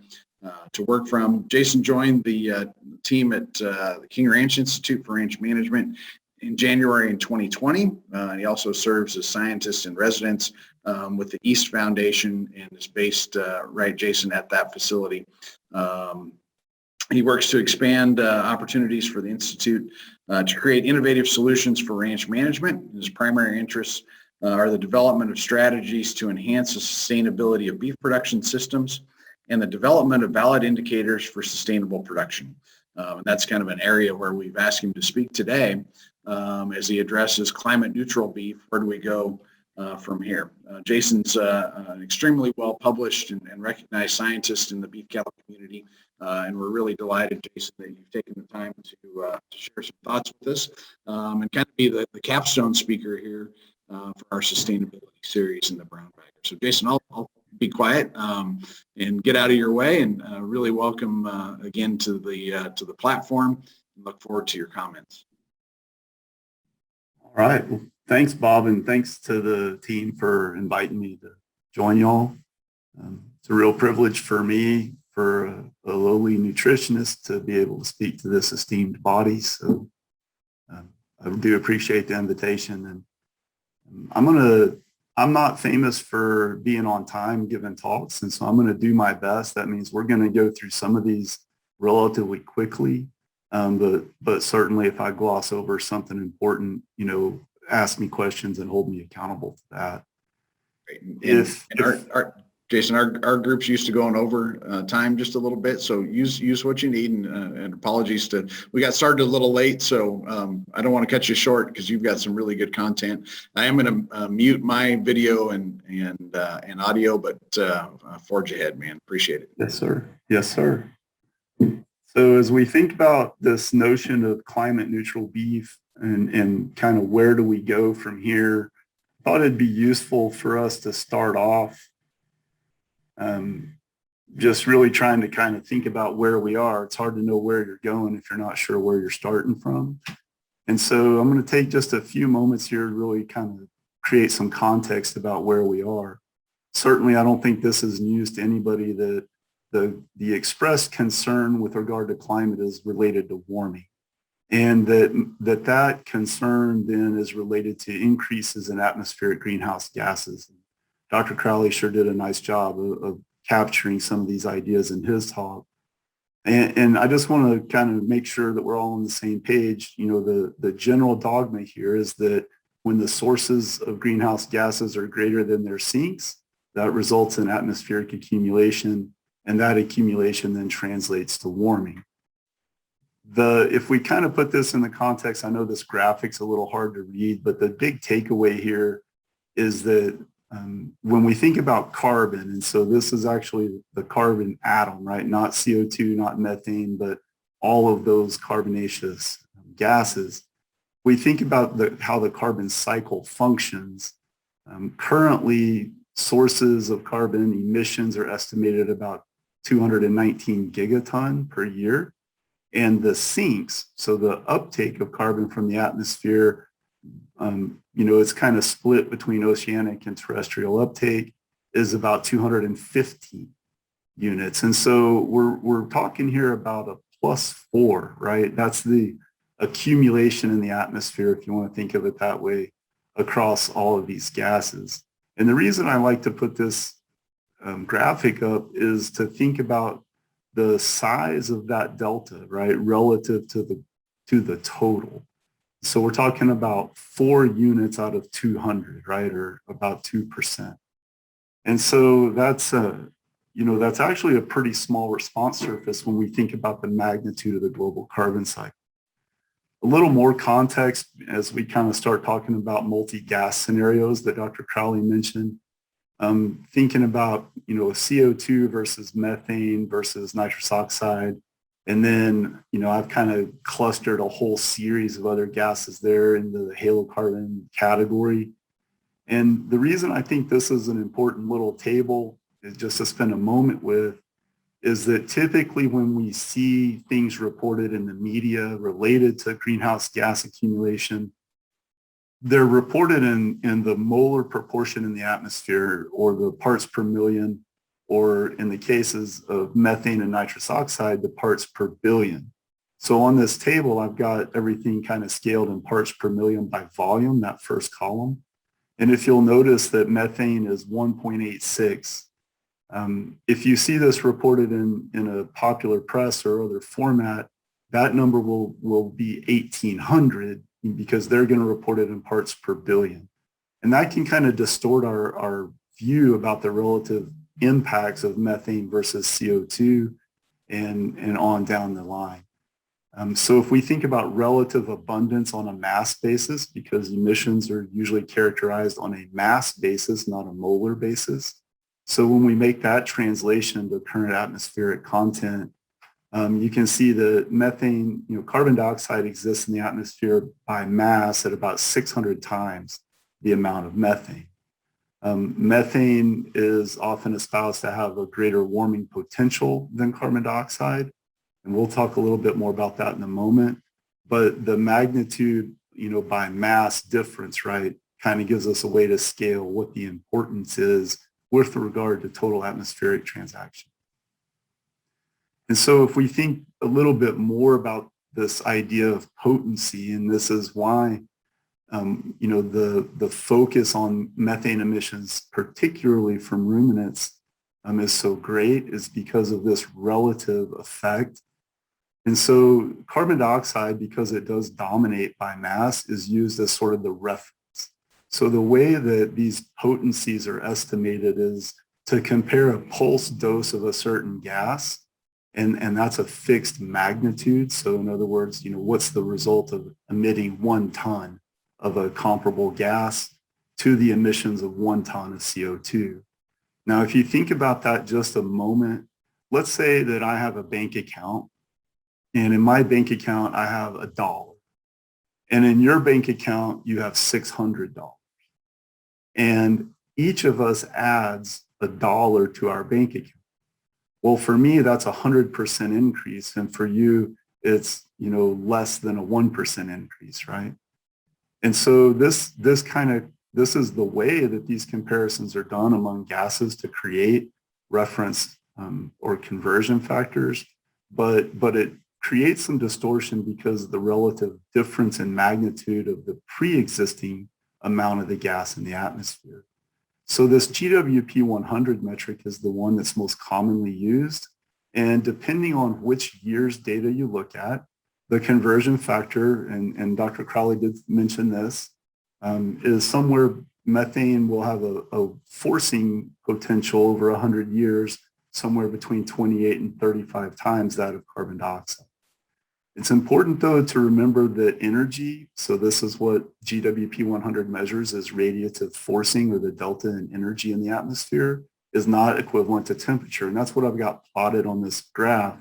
to work from. Jason joined the team at the King Ranch Institute for Ranch Management in January in 2020. He also serves as scientist in residence with the East Foundation and is based, right, Jason, at that facility. He works to expand opportunities for the Institute to create innovative solutions for ranch management. His primary interests are the development of strategies to enhance the sustainability of beef production systems and the development of valid indicators for sustainable production. And that's kind of an area where we've asked him to speak today as he addresses climate neutral beef. Where do we go from here? Jason's an extremely well published and recognized scientist in the beef cattle community. and we're really delighted, Jason, that you've taken the time to share some thoughts with us and kind of be the capstone speaker here for our sustainability series in the brown bagger. So, Jason, I'll be quiet and get out of your way, and really welcome again to the platform. And look forward to your comments. All right. Well, thanks, Bob, and thanks to the team for inviting me to join y'all. It's a real privilege for me, for a lowly nutritionist, to be able to speak to this esteemed body. So I do appreciate the invitation. And I'm not famous for being on time giving talks, and so I'm going to do my best. That means we're going to go through some of these relatively quickly. But certainly if I gloss over something important, ask me questions and hold me accountable to that. Great. Jason, our group's used to going over time just a little bit, so use what you need, and apologies we got started a little late, so I don't want to cut you short because you've got some really good content. I am going to mute my video and audio, but forge ahead, man. Appreciate it. Yes, sir. Yes, sir. So as we think about this notion of climate neutral beef and kind of where do we go from here, I thought it'd be useful for us to start off just really trying to kind of think about where we are. It's hard to know where you're going if you're not sure where you're starting from. And so I'm going to take just a few moments here to really kind of create some context about where we are. Certainly, I don't think this is news to anybody that the expressed concern with regard to climate is related to warming, and that concern then is related to increases in atmospheric greenhouse gases. Dr. Crowley sure did a nice job of capturing some of these ideas in his talk. And I just want to kind of make sure that we're all on the same page. The general dogma here is that when the sources of greenhouse gases are greater than their sinks, that results in atmospheric accumulation, and that accumulation then translates to warming. If we kind of put this in the context, I know this graphic's a little hard to read, but the big takeaway here is that when we think about carbon, and so this is actually the carbon atom, right? Not CO2, not methane, but all of those carbonaceous gases. We think about how the carbon cycle functions. Currently, sources of carbon emissions are estimated about 219 gigaton per year. And the sinks, so the uptake of carbon from the atmosphere, it's kind of split between oceanic and terrestrial uptake, is about 250 units. And so we're talking here about a +4, right? That's the accumulation in the atmosphere, if you want to think of it that way, across all of these gases. And the reason I like to put this graphic up is to think about the size of that delta, right, relative to the total. So we're talking about 4 units out of 200, right, or about 2%. And so that's actually a pretty small response surface when we think about the magnitude of the global carbon cycle. A little more context as we kind of start talking about multi-gas scenarios that Dr. Crowley mentioned. Thinking about, CO2 versus methane versus nitrous oxide. And then, I've kind of clustered a whole series of other gases there into the halocarbon category. And the reason I think this is an important little table is just to spend a moment with is that typically when we see things reported in the media related to greenhouse gas accumulation, they're reported in the molar proportion in the atmosphere, or the parts per million, or in the cases of methane and nitrous oxide, the parts per billion. So on this table, I've got everything kind of scaled in parts per million by volume, that first column. And if you'll notice that methane is 1.86. If you see this reported in a popular press or other format, that number will be 1,800 because they're going to report it in parts per billion. And that can kind of distort our view about the relative impacts of methane versus CO2 and on down the line. So if we think about relative abundance on a mass basis, because emissions are usually characterized on a mass basis, not a molar basis. So when we make that translation to current atmospheric content, You can see that methane, carbon dioxide exists in the atmosphere by mass at about 600 times the amount of methane. Methane is often espoused to have a greater warming potential than carbon dioxide. And we'll talk a little bit more about that in a moment. But the magnitude, by mass difference, right, kind of gives us a way to scale what the importance is with regard to total atmospheric transaction. And so if we think a little bit more about this idea of potency, and this is why, the focus on methane emissions, particularly from ruminants, is so great, is because of this relative effect. And so carbon dioxide, because it does dominate by mass, is used as sort of the reference. So the way that these potencies are estimated is to compare a pulse dose of a certain gas, and that's a fixed magnitude. So in other words, what's the result of emitting 1 ton of a comparable gas to the emissions of 1 ton of CO2. Now, if you think about that just a moment, let's say that I have a bank account, and in my bank account, I have $1. And in your bank account, you have $600. And each of us adds $1 to our bank account. Well, for me, that's 100% increase. And for you, it's, less than a 1% increase, right? And so this is the way that these comparisons are done among gases to create reference or conversion factors. But it creates some distortion because of the relative difference in magnitude of the pre-existing amount of the gas in the atmosphere. So this GWP 100 metric is the one that's most commonly used. And depending on which year's data you look at, the conversion factor, and Dr. Crowley did mention this, is somewhere methane will have a forcing potential over 100 years, somewhere between 28 and 35 times that of carbon dioxide. It's important, though, to remember that energy, so this is what GWP 100 measures as radiative forcing, or the delta in energy in the atmosphere, is not equivalent to temperature. And that's what I've got plotted on this graph,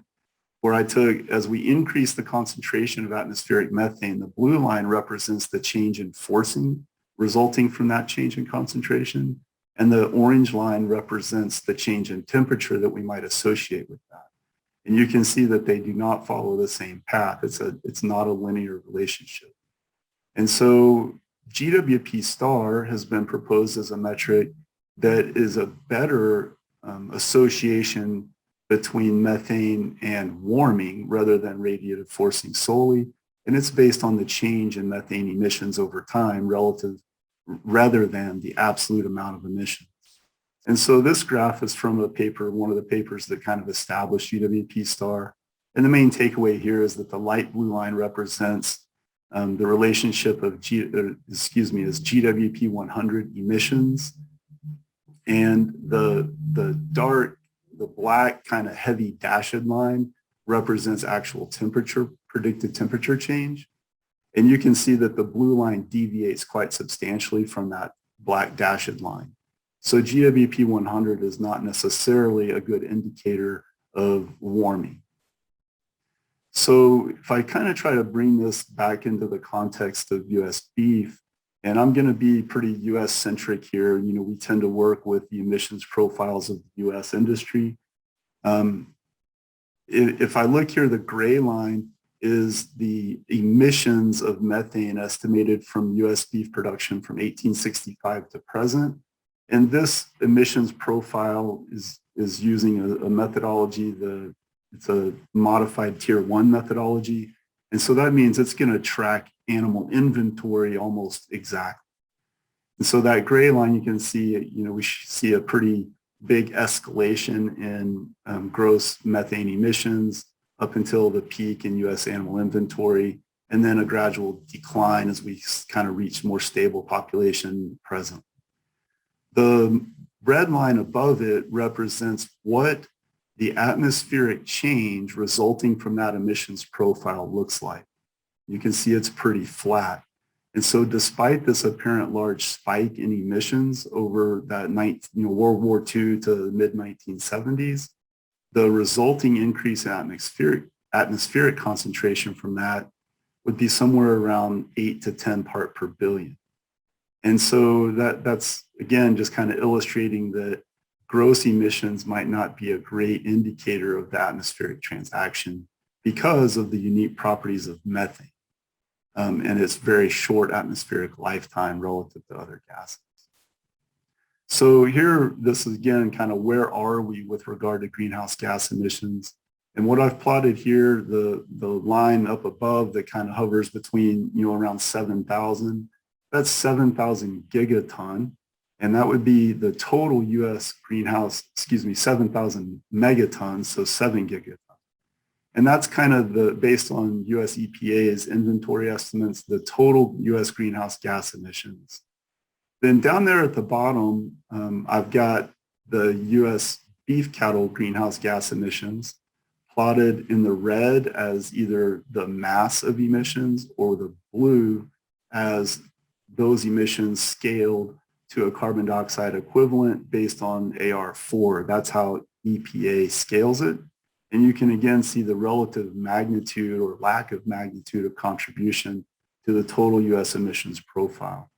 where I took, as we increase the concentration of atmospheric methane, the blue line represents the change in forcing resulting from that change in concentration, and the orange line represents the change in temperature that we might associate with that. And you can see that they do not follow the same path. It's not a linear relationship. And so GWP star has been proposed as a metric that is a better association between methane and warming rather than radiative forcing solely. And it's based on the change in methane emissions over time rather than the absolute amount of emissions. And so this graph is from a paper, one of the papers that kind of established GWP star. And the main takeaway here is that the light blue line represents the relationship of GWP 100 emissions, and the black kind of heavy dashed line represents actual temperature, predicted temperature change. And you can see that the blue line deviates quite substantially from that black dashed line. So GWP 100 is not necessarily a good indicator of warming. So if I kind of try to bring this back into the context of U.S. beef, and I'm going to be pretty U.S. centric here, we tend to work with the emissions profiles of the U.S. industry. If I look here, the gray line is the emissions of methane estimated from U.S. beef production from 1865 to present. And this emissions profile is using a methodology, it's a modified tier 1 methodology. And so that means it's going to track animal inventory almost exactly. And so that gray line, you can see, we see a pretty big escalation in gross methane emissions up until the peak in U.S. animal inventory, and then a gradual decline as we kind of reach more stable population present. The red line above it represents what the atmospheric change resulting from that emissions profile looks like. You can see it's pretty flat. And so despite this apparent large spike in emissions over that World War II to the mid-1970s, the resulting increase in atmospheric concentration from that would be somewhere around 8 to 10 part per billion. And so that's, again, just kind of illustrating that gross emissions might not be a great indicator of the atmospheric transaction because of the unique properties of methane and its very short atmospheric lifetime relative to other gases. So here, this is again kind of where are we with regard to greenhouse gas emissions. And what I've plotted here, the line up above that kind of hovers between, around 7,000, that's 7,000 gigaton. And that would be the total US greenhouse, 7,000 megatons, so 7 gigatons. And that's kind of based on US EPA's inventory estimates, the total US greenhouse gas emissions. Then down there at the bottom, I've got the US beef cattle greenhouse gas emissions plotted in the red as either the mass of emissions or the blue as those emissions scaled to a carbon dioxide equivalent based on AR4. That's how EPA scales it. And you can again see the relative magnitude or lack of magnitude of contribution to the total US emissions profile.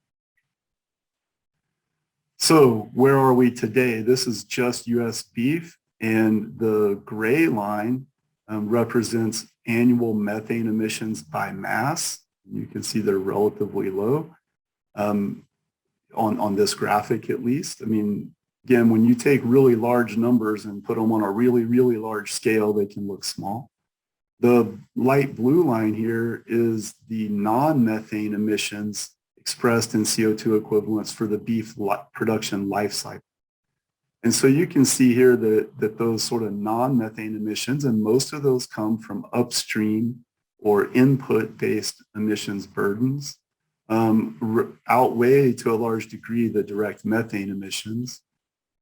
So where are we today? This is just US beef, and the gray line represents annual methane emissions by mass. You can see they're relatively low on this graphic at least. I mean, again, when you take really large numbers and put them on a really, really large scale, they can look small. The light blue line here is the non-methane emissions expressed in CO2 equivalents for the beef production life cycle. And so you can see here that those sort of non-methane emissions, and most of those come from upstream or input-based emissions burdens, outweigh to a large degree the direct methane emissions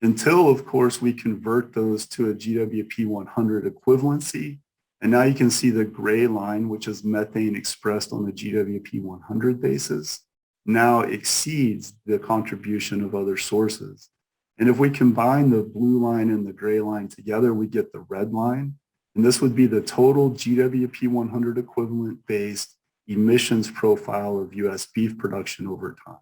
until, of course, we convert those to a GWP 100 equivalency. And now you can see the gray line, which is methane expressed on the GWP 100 basis, now exceeds the contribution of other sources. And if we combine the blue line and the gray line together, we get the red line. And this would be the total GWP 100 equivalent based emissions profile of US beef production over time.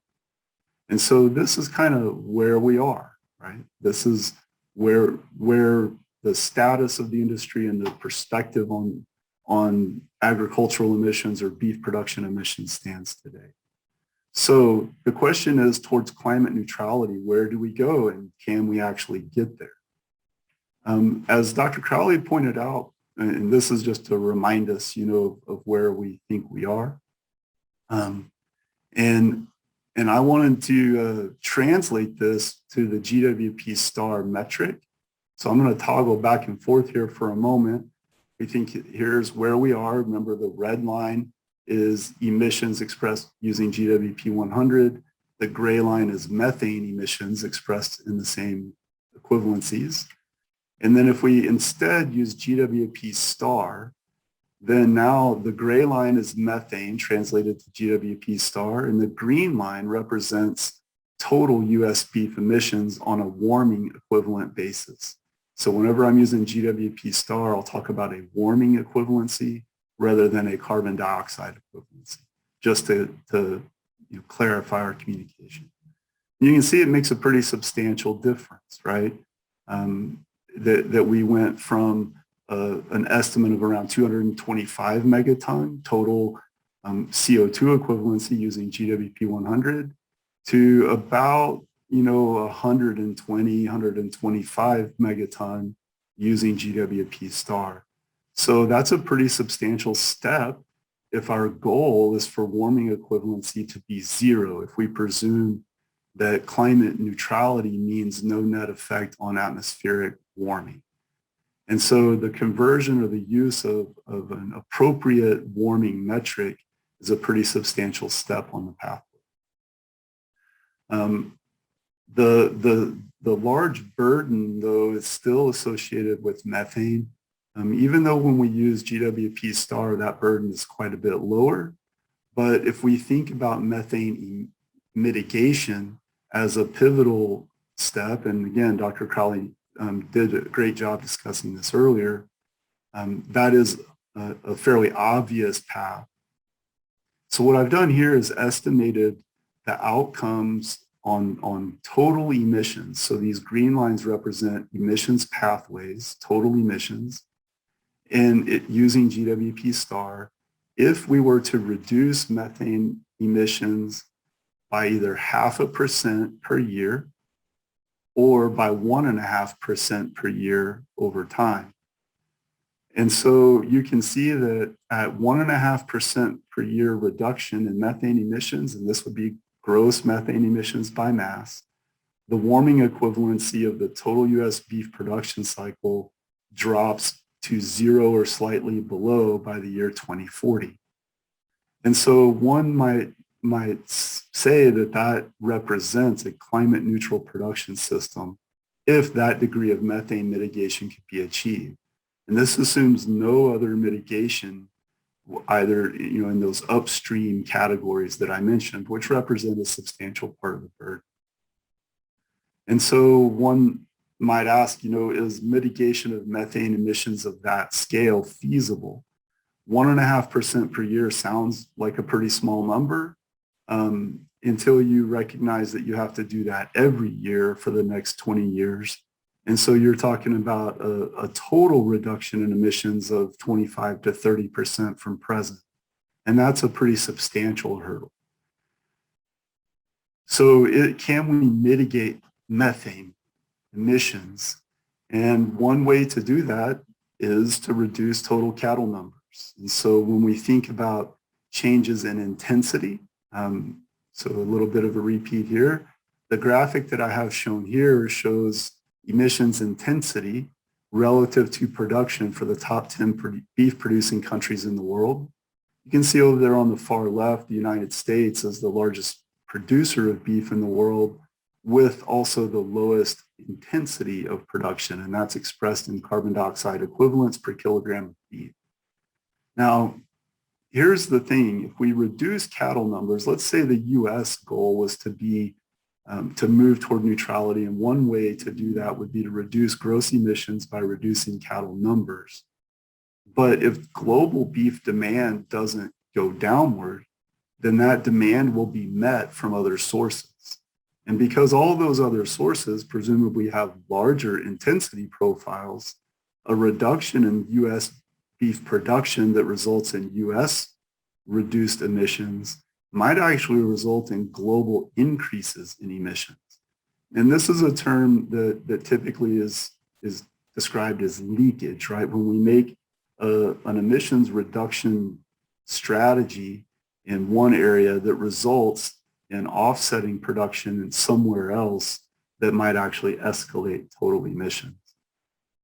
And so this is kind of where we are, right? This is where the status of the industry and the perspective on agricultural emissions or beef production emissions stands today. So the question is, towards climate neutrality, where do we go and can we actually get there? As Dr. Crowley pointed out, and this is just to remind us, of where we think we are. And I wanted to translate this to the GWP star metric. So I'm going to toggle back and forth here for a moment. We think here's where we are. Remember, the red line is emissions expressed using GWP 100. The gray line is methane emissions expressed in the same equivalencies. And then if we instead use GWP star, then now the gray line is methane translated to GWP star, and the green line represents total US beef emissions on a warming equivalent basis. So whenever I'm using GWP star, I'll talk about a warming equivalency rather than a carbon dioxide equivalency, just to clarify our communication. You can see it makes a pretty substantial difference, right? That we went from an estimate of around 225 megaton total CO2 equivalency using GWP 100 to about 120, 125 megaton using GWP star. So that's a pretty substantial step if our goal is for warming equivalency to be zero, if we presume that climate neutrality means no net effect on atmospheric warming. And so the conversion or the use of an appropriate warming metric is a pretty substantial step on the pathway. The large burden, though, is still associated with methane. Even though when we use GWP star, that burden is quite a bit lower. But if we think about methane mitigation as a pivotal step, and again, Dr. Crowley did a great job discussing this earlier. That is a fairly obvious path. So what I've done here is estimated the outcomes on total emissions. So these green lines represent emissions pathways, total emissions, and using GWP star, if we were to reduce methane emissions by either 0.5% per year or by 1.5% per year over time. And so you can see that at 1.5% per year reduction in methane emissions, and this would be gross methane emissions by mass, the warming equivalency of the total U.S. beef production cycle drops to 0 or slightly below by the year 2040. And so one might say that that represents a climate neutral production system if that degree of methane mitigation could be achieved. And this assumes no other mitigation, either in those upstream categories that I mentioned, which represent a substantial part of the burden. And so one might ask, is mitigation of methane emissions of that scale feasible? 1.5% per year sounds like a pretty small number until you recognize that you have to do that every year for the next 20 years. And so you're talking about a total reduction in emissions of 25 to 30% from present. And that's a pretty substantial hurdle. So can we mitigate methane emissions? And one way to do that is to reduce total cattle numbers. And so when we think about changes in intensity, so a little bit of a repeat here, the graphic that I have shown here shows emissions intensity relative to production for the top 10 beef producing countries in the world. You can see over there on the far left, the United States as the largest producer of beef in the world with also the lowest intensity of production, and that's expressed in carbon dioxide equivalents per kilogram of beef. Now, here's the thing. If we reduce cattle numbers, let's say the U.S. goal was to move toward neutrality, and one way to do that would be to reduce gross emissions by reducing cattle numbers. But if global beef demand doesn't go downward, then that demand will be met from other sources. And because all those other sources presumably have larger intensity profiles, a reduction in U.S. beef production that results in U.S. reduced emissions might actually result in global increases in emissions. And this is a term that typically is described as leakage, right? When we make an emissions reduction strategy in one area that results in offsetting production in somewhere else that might actually escalate total emissions.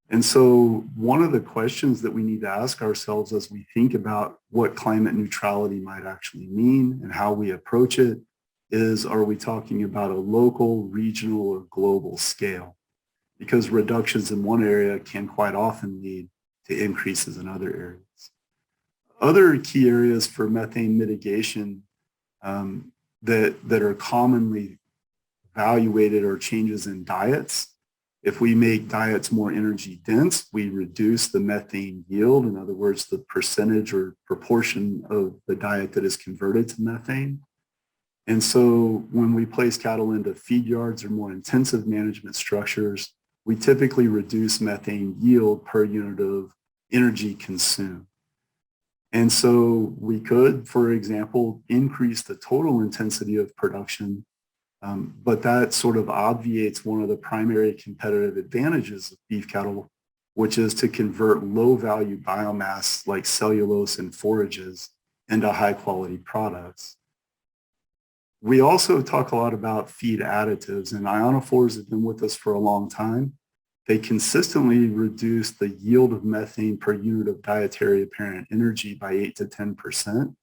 And so one of the questions that we need to ask ourselves as we think about what climate neutrality might actually mean and how we approach it is, are we talking about a local, regional, or global scale? Because reductions in one area can quite often lead to increases in other areas. Other key areas for methane mitigation that are commonly evaluated are changes in diets. If we make diets more energy dense, we reduce the methane yield. In other words, the percentage or proportion of the diet that is converted to methane. And so when we place cattle into feed yards or more intensive management structures, we typically reduce methane yield per unit of energy consumed. And so we could, for example, increase the total intensity of production, but that sort of obviates one of the primary competitive advantages of beef cattle, which is to convert low-value biomass like cellulose and forages into high-quality products. We also talk a lot about feed additives, and ionophores have been with us for a long time. They consistently reduce the yield of methane per unit of dietary apparent energy by 8 to 10%.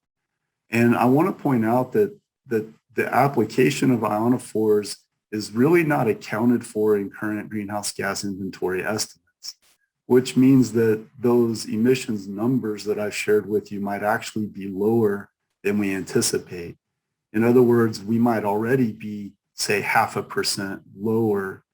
And I want to point out that the application of ionophores is really not accounted for in current greenhouse gas inventory estimates, which means that those emissions numbers that I've shared with you might actually be lower than we anticipate. In other words, we might already be, say, 0.5% lower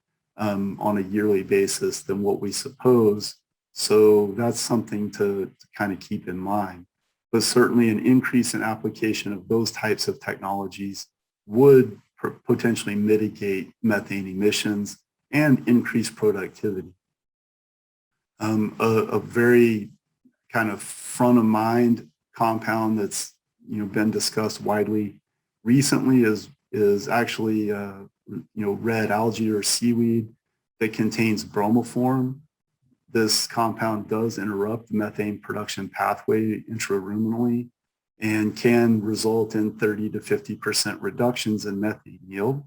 on a yearly basis than what we suppose. So that's something to kind of keep in mind. But certainly an increase in application of those types of technologies would potentially mitigate methane emissions and increase productivity. A very kind of front of mind compound that's been discussed widely recently is actually red algae or seaweed that contains bromoform. This compound does interrupt the methane production pathway intraruminally and can result in 30 to 50% reductions in methane yield.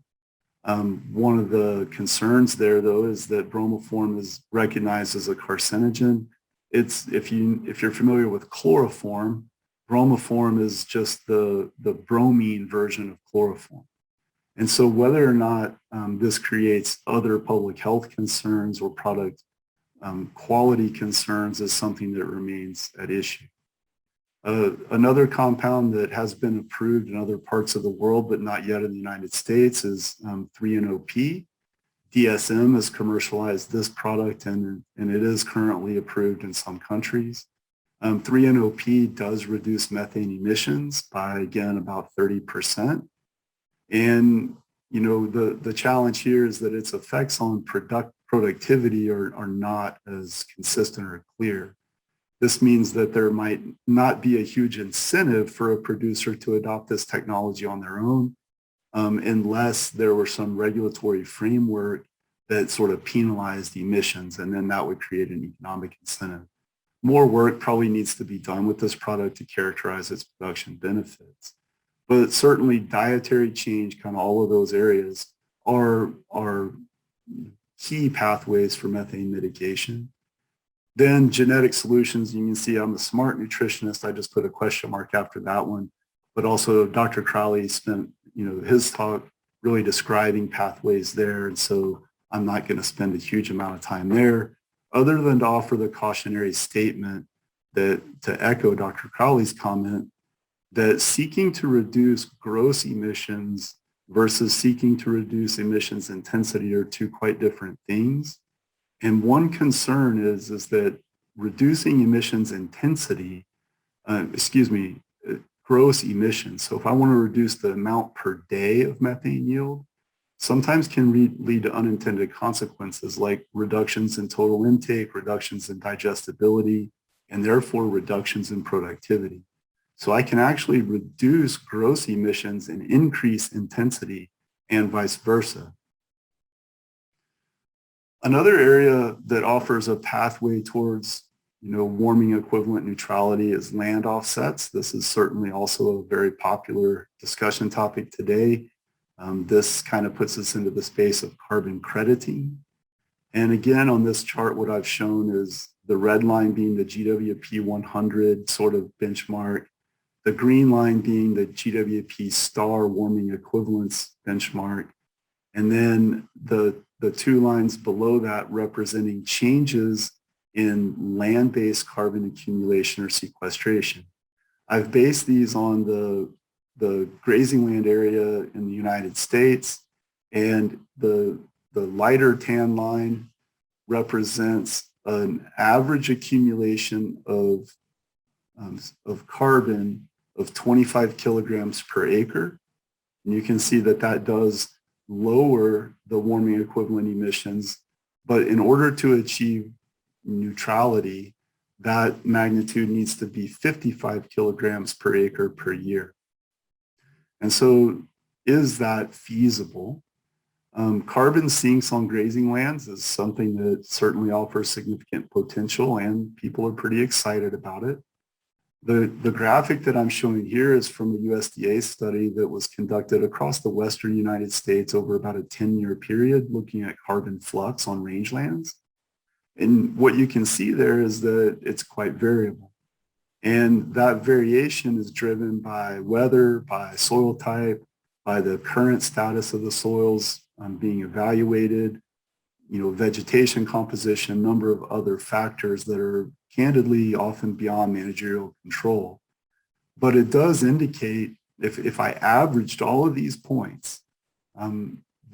One of the concerns there, though, is that bromoform is recognized as a carcinogen. If you're familiar with chloroform, bromoform is just the bromine version of chloroform. And so whether or not this creates other public health concerns or product quality concerns is something that remains at issue. Another compound that has been approved in other parts of the world, but not yet in the United States, is 3-NOP. DSM has commercialized this product and it is currently approved in some countries. 3-NOP does reduce methane emissions by, again, about 30%. And, the challenge here is that its effects on productivity are not as consistent or clear. This means that there might not be a huge incentive for a producer to adopt this technology on their own unless there were some regulatory framework that sort of penalized emissions, and then that would create an economic incentive. More work probably needs to be done with this product to characterize its production benefits. But certainly dietary change, kind of all of those areas are key pathways for methane mitigation. Then genetic solutions, you can see I'm a smart nutritionist. I just put a question mark after that one. But also Dr. Crowley spent his talk really describing pathways there. And so I'm not going to spend a huge amount of time there other than to offer the cautionary statement that to echo Dr. Crowley's comment that seeking to reduce gross emissions versus seeking to reduce emissions intensity are two quite different things. And one concern is that reducing emissions intensity, gross emissions. So if I want to reduce the amount per day of methane yield, sometimes can lead to unintended consequences like reductions in total intake, reductions in digestibility, and therefore reductions in productivity. So I can actually reduce gross emissions and increase intensity and vice versa. Another area that offers a pathway towards warming equivalent neutrality is land offsets. This is certainly also a very popular discussion topic today. This kind of puts us into the space of carbon crediting. And again, on this chart, what I've shown is the red line being the GWP 100 sort of benchmark, the green line being the GWP star warming equivalence benchmark, and then the two lines below that representing changes in land-based carbon accumulation or sequestration. I've based these on the grazing land area in the United States, and the lighter tan line represents an average accumulation of carbon of 25 kilograms per acre. And you can see that does lower the warming equivalent emissions, but in order to achieve neutrality, that magnitude needs to be 55 kilograms per acre per year. And so is that feasible? Carbon sinks on grazing lands is something that certainly offers significant potential, and people are pretty excited about it. The graphic that I'm showing here is from a USDA study that was conducted across the western United States over about a 10-year period, looking at carbon flux on rangelands. And what you can see there is that it's quite variable. And that variation is driven by weather, by soil type, by the current status of the soils being evaluated, vegetation composition, number of other factors that are candidly often beyond managerial control. But it does indicate if I averaged all of these points,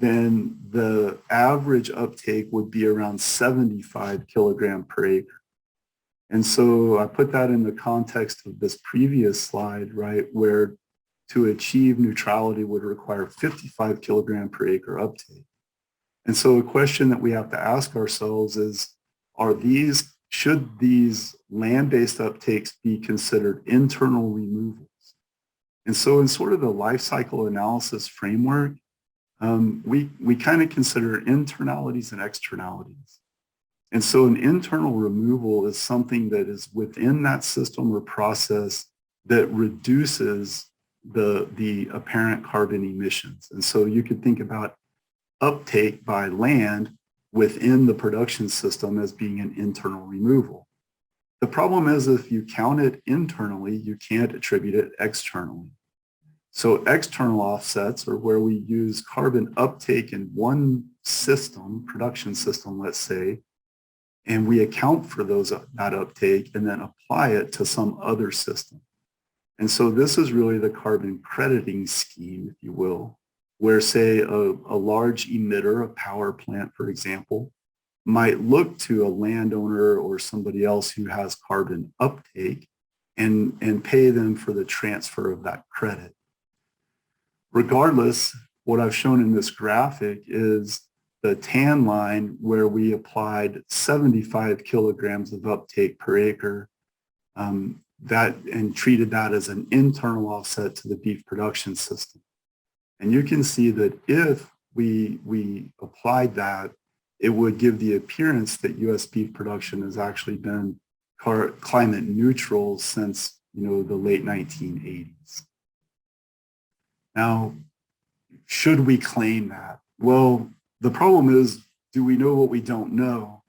then the average uptake would be around 75 kilogram per acre. And so I put that in the context of this previous slide, right, where to achieve neutrality would require 55 kilogram per acre uptake. And so a question that we have to ask ourselves is, should these land-based uptakes be considered internal removals? And so in sort of the life cycle analysis framework, we kind of consider internalities and externalities. And so an internal removal is something that is within that system or process that reduces the apparent carbon emissions. And so you could think about uptake by land within the production system as being an internal removal. The problem is if you count it internally, you can't attribute it externally. So external offsets are where we use carbon uptake in one system, production system, let's say, and we account for that uptake and then apply it to some other system. And so this is really the carbon crediting scheme, if you will, where say a large emitter, a power plant, for example, might look to a landowner or somebody else who has carbon uptake and pay them for the transfer of that credit. Regardless, what I've shown in this graphic is the tan line where we applied 75 kilograms of uptake per acre and treated that as an internal offset to the beef production system. And you can see that if we applied that, it would give the appearance that U.S. beef production has actually been climate neutral since, the late 1980s. Now, should we claim that? Well, the problem is, do we know what we don't know?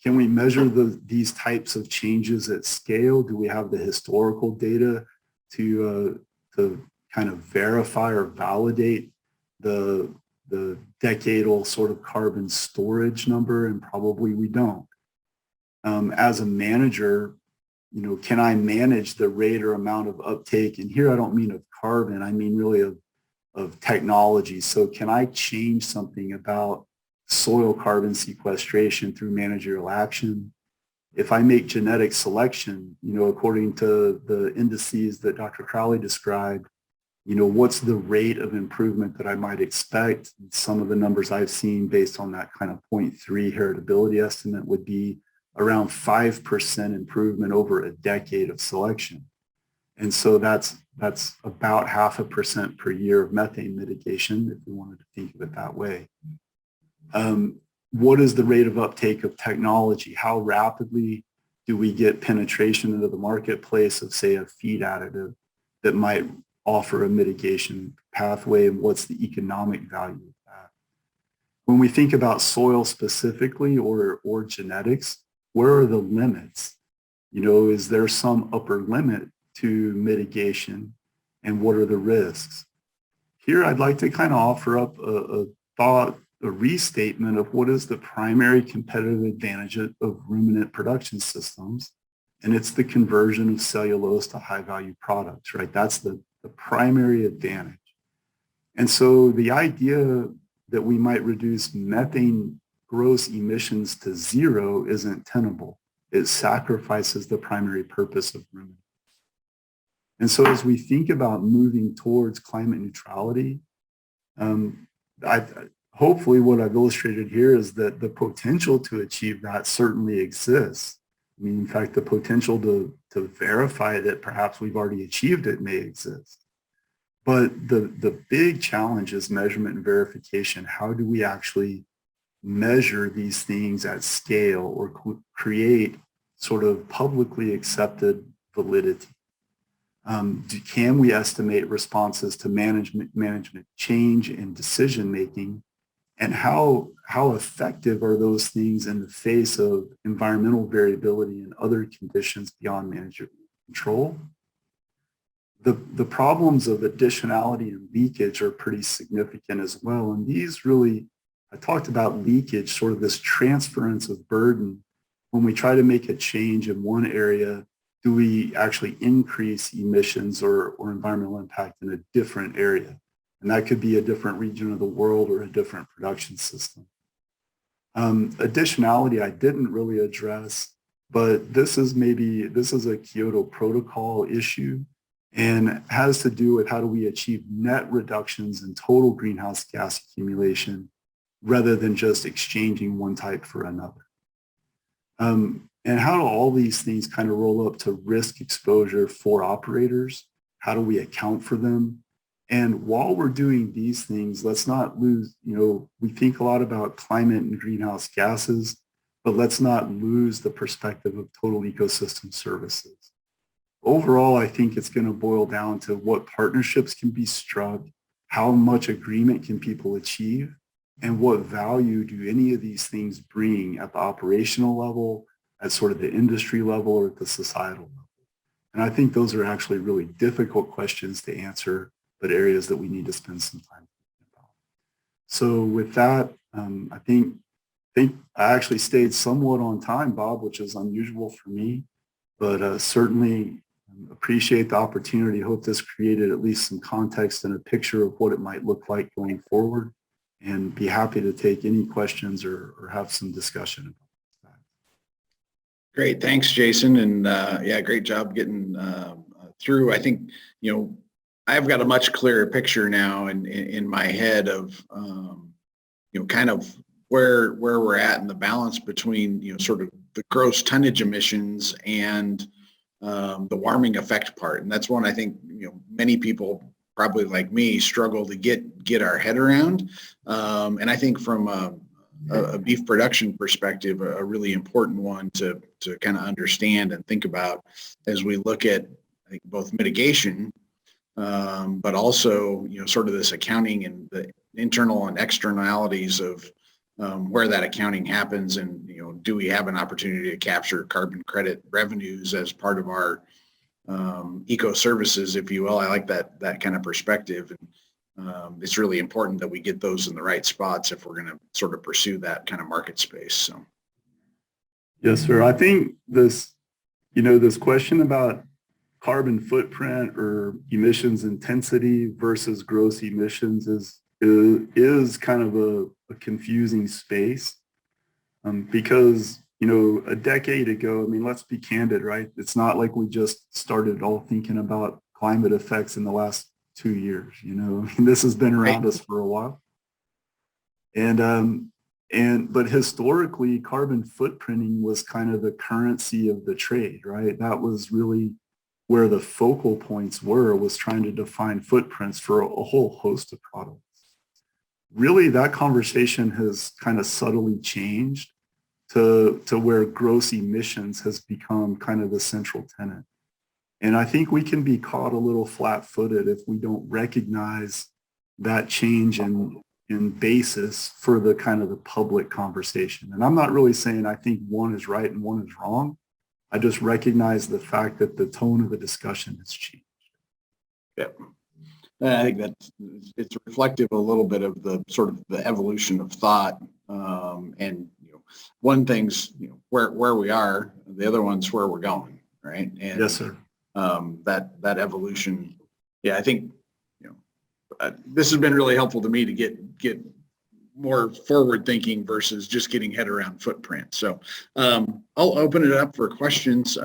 Can we measure these types of changes at scale? Do we have the historical data to kind of verify or validate the decadal sort of carbon storage number? And probably we don't. As a manager, can I manage the rate or amount of uptake? And here I don't mean of carbon, I mean really of technology. So can I change something about soil carbon sequestration through managerial action? If I make genetic selection, according to the indices that Dr. Crowley described, what's the rate of improvement that I might expect? Some of the numbers I've seen based on that kind of 0.3 heritability estimate would be around 5% improvement over a decade of selection. And so that's about 0.5% per year of methane mitigation, if we wanted to think of it that way. What is the rate of uptake of technology? How rapidly do we get penetration into the marketplace of, say, a feed additive that might offer a mitigation pathway, and what's the economic value of that? When we think about soil specifically or genetics, where are the limits? Is there some upper limit to mitigation, and what are the risks? Here, I'd like to kind of offer up a thought, a restatement of what is the primary competitive advantage of ruminant production systems, and it's the conversion of cellulose to high-value products, right? That's the primary advantage. And so the idea that we might reduce methane gross emissions to zero isn't tenable. It sacrifices the primary purpose of ruminants. And so as we think about moving towards climate neutrality, hopefully what I've illustrated here is that the potential to achieve that certainly exists. I mean, in fact, the potential to verify that perhaps we've already achieved it may exist. But the big challenge is measurement and verification. How do we actually measure these things at scale or create sort of publicly accepted validity? Can we estimate responses to management change and decision making? And how effective are those things in the face of environmental variability and other conditions beyond management control? The problems of additionality and leakage are pretty significant as well. And these really, I talked about leakage, sort of this transference of burden. When we try to make a change in one area, do we actually increase emissions or environmental impact in a different area? And that could be a different region of the world or a different production system. Additionality I didn't really address, but this is a Kyoto Protocol issue and has to do with how do we achieve net reductions in total greenhouse gas accumulation rather than just exchanging one type for another. And how do all these things kind of roll up to risk exposure for operators? How do we account for them? And while we're doing these things, let's not lose, we think a lot about climate and greenhouse gases, but let's not lose the perspective of total ecosystem services. Overall, I think it's going to boil down to what partnerships can be struck, how much agreement can people achieve, and what value do any of these things bring at the operational level, at sort of the industry level, or at the societal level. And I think those are actually really difficult questions to answer, but areas that we need to spend some time thinking about. So with that, I think I actually stayed somewhat on time, Bob, which is unusual for me, but certainly appreciate the opportunity. Hope this created at least some context and a picture of what it might look like going forward, and be happy to take any questions or have some discussion about that. Great. Thanks, Jason. And yeah, great job getting through. I think, I've got a much clearer picture now in my head of, kind of where we're at in the balance between, sort of the gross tonnage emissions and the warming effect part. And that's one I think, many people probably like me struggle to get our head around. And I think from a beef production perspective, a really important one to kind of understand and think about as we look at, I think, both mitigation, but also, sort of this accounting and the internal and externalities of where that accounting happens, and do we have an opportunity to capture carbon credit revenues as part of our eco services, if you will. I like that kind of perspective, and it's really important that we get those in the right spots if we're going to sort of pursue that kind of market space. So, yes, sir. I think this question about carbon footprint or emissions intensity versus gross emissions is kind of a confusing space, because a decade ago, let's be candid, right? It's not like we just started all thinking about climate effects in the last 2 years. This has been around us for a while, but historically, carbon footprinting was kind of the currency of the trade, right? That was really where the focal points was trying to define footprints for a whole host of products. Really, that conversation has kind of subtly changed to where gross emissions has become kind of the central tenet. And I think we can be caught a little flat-footed if we don't recognize that change in basis for the kind of the public conversation. And I'm not really saying I think one is right and one is wrong. I just recognize the fact that the tone of the discussion has changed. Yep. I think it's reflective a little bit of the sort of the evolution of thought, and one thing's where we are, the other one's where we're going, right? And yes, sir. That evolution, yeah, I think this has been really helpful to me to get more forward thinking versus just getting head around footprint. So I'll open it up for questions.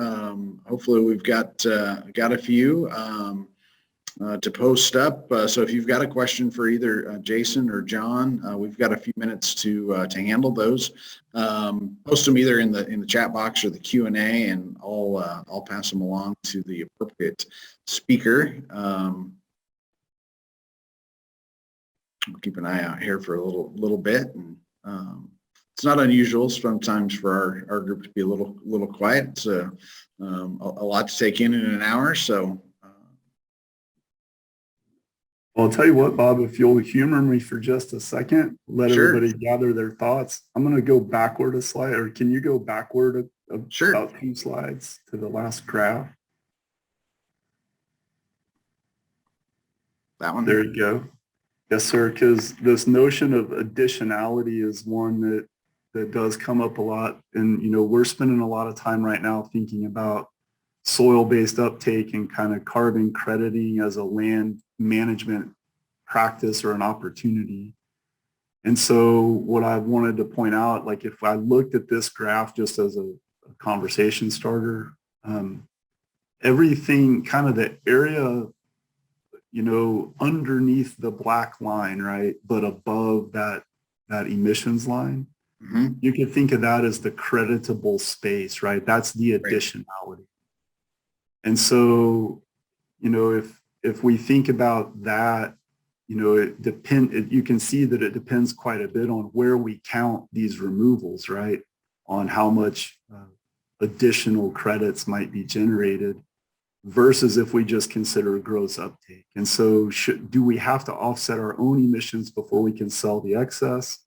Hopefully we've got a few to post up. So if you've got a question for either Jason or John, we've got a few minutes to handle those. Post them either in the chat box or the Q&A, and I'll pass them along to the appropriate speaker. We'll keep an eye out here for a little bit, and it's not unusual sometimes for our group to be a little quiet. It's a lot to take in an hour, so. Well, I'll tell you what, Bob, if you'll humor me for just a second, let Sure. everybody gather their thoughts. I'm going to go backward a slide, or can you go backward Sure. about 2 slides to the last graph? That one. There you go. Yes, sir, because this notion of additionality is one that does come up a lot. And, we're spending a lot of time right now thinking about soil-based uptake and kind of carbon crediting as a land management practice or an opportunity. And so what I wanted to point out, like if I looked at this graph just as a conversation starter, everything kind of the area, underneath the black line, right, but above that emissions line, you can think of that as the creditable space, right? That's the additionality. And so, if we think about that, you can see that it depends quite a bit on where we count these removals, right? On how much additional credits might be generated versus if we just consider gross uptake. And so do we have to offset our own emissions before we can sell the excess?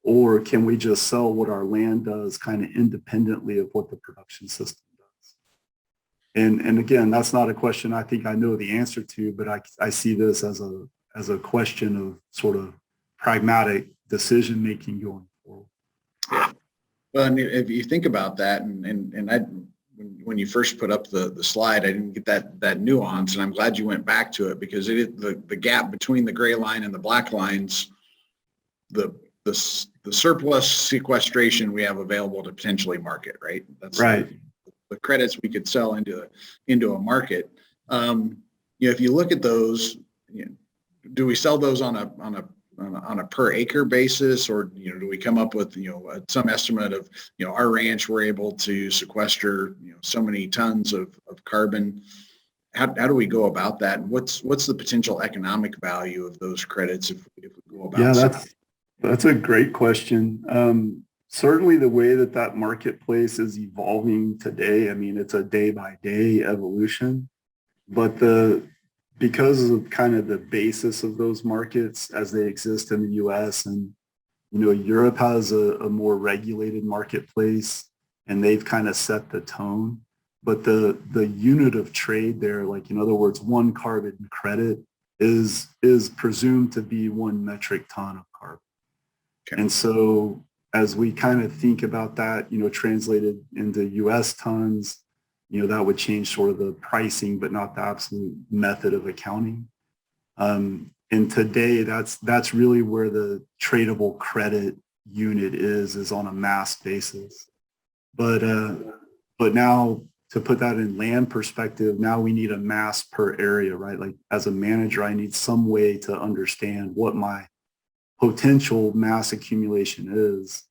Or can we just sell what our land does kind of independently of what the production system does? And again, that's not a question I think I know the answer to, but I see this as a question of sort of pragmatic decision making going forward. Yeah. Well, and if you think about that, and when you first put up the slide, I didn't get that nuance, and I'm glad you went back to it, because the gap between the gray line and the black lines, the surplus sequestration we have available to potentially market, right? That's right. The credits we could sell into a market. If you look at those, do we sell those on a per acre basis, or do we come up with some estimate of our ranch we're able to sequester so many tons of carbon? How do we go about that, and what's the potential economic value of those credits if we go about? That's a great question. Certainly the way that marketplace is evolving today, I mean, it's a day by day evolution, but because of kind of the basis of those markets as they exist in the US, and Europe has a more regulated marketplace, and they've kind of set the tone. But the unit of trade there, like in other words, one carbon credit is presumed to be 1 metric ton of carbon. Okay. And so as we kind of think about that, translated into US tons, that would change sort of the pricing, but not the absolute method of accounting. And today, that's really where the tradable credit unit is on a mass basis. But now, to put that in land perspective, now we need a mass per area, right? Like as a manager, I need some way to understand what my potential mass accumulation is.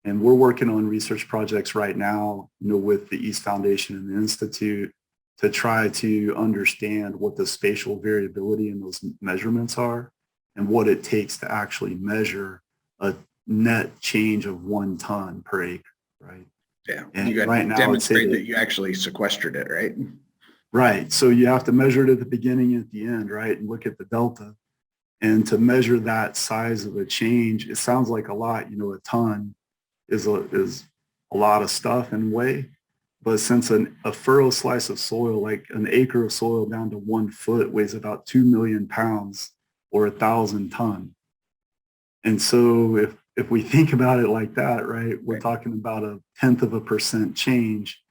And we're working on research projects right now, with the East Foundation and the Institute, to try to understand what the spatial variability in those measurements are and what it takes to actually measure a net change of 1 ton per acre, right? Yeah, and you got to demonstrate that you actually sequestered it, right? Right. So you have to measure it at the beginning and at the end, right? And look at the delta. And to measure that size of a change, it sounds like a lot, a ton is a lot of stuff in a way. But since a furrow slice of soil, like an acre of soil down to 1 foot, weighs about 2 million pounds or 1,000 tons. And so if we think about it like that, right, we're talking about 0.1% change,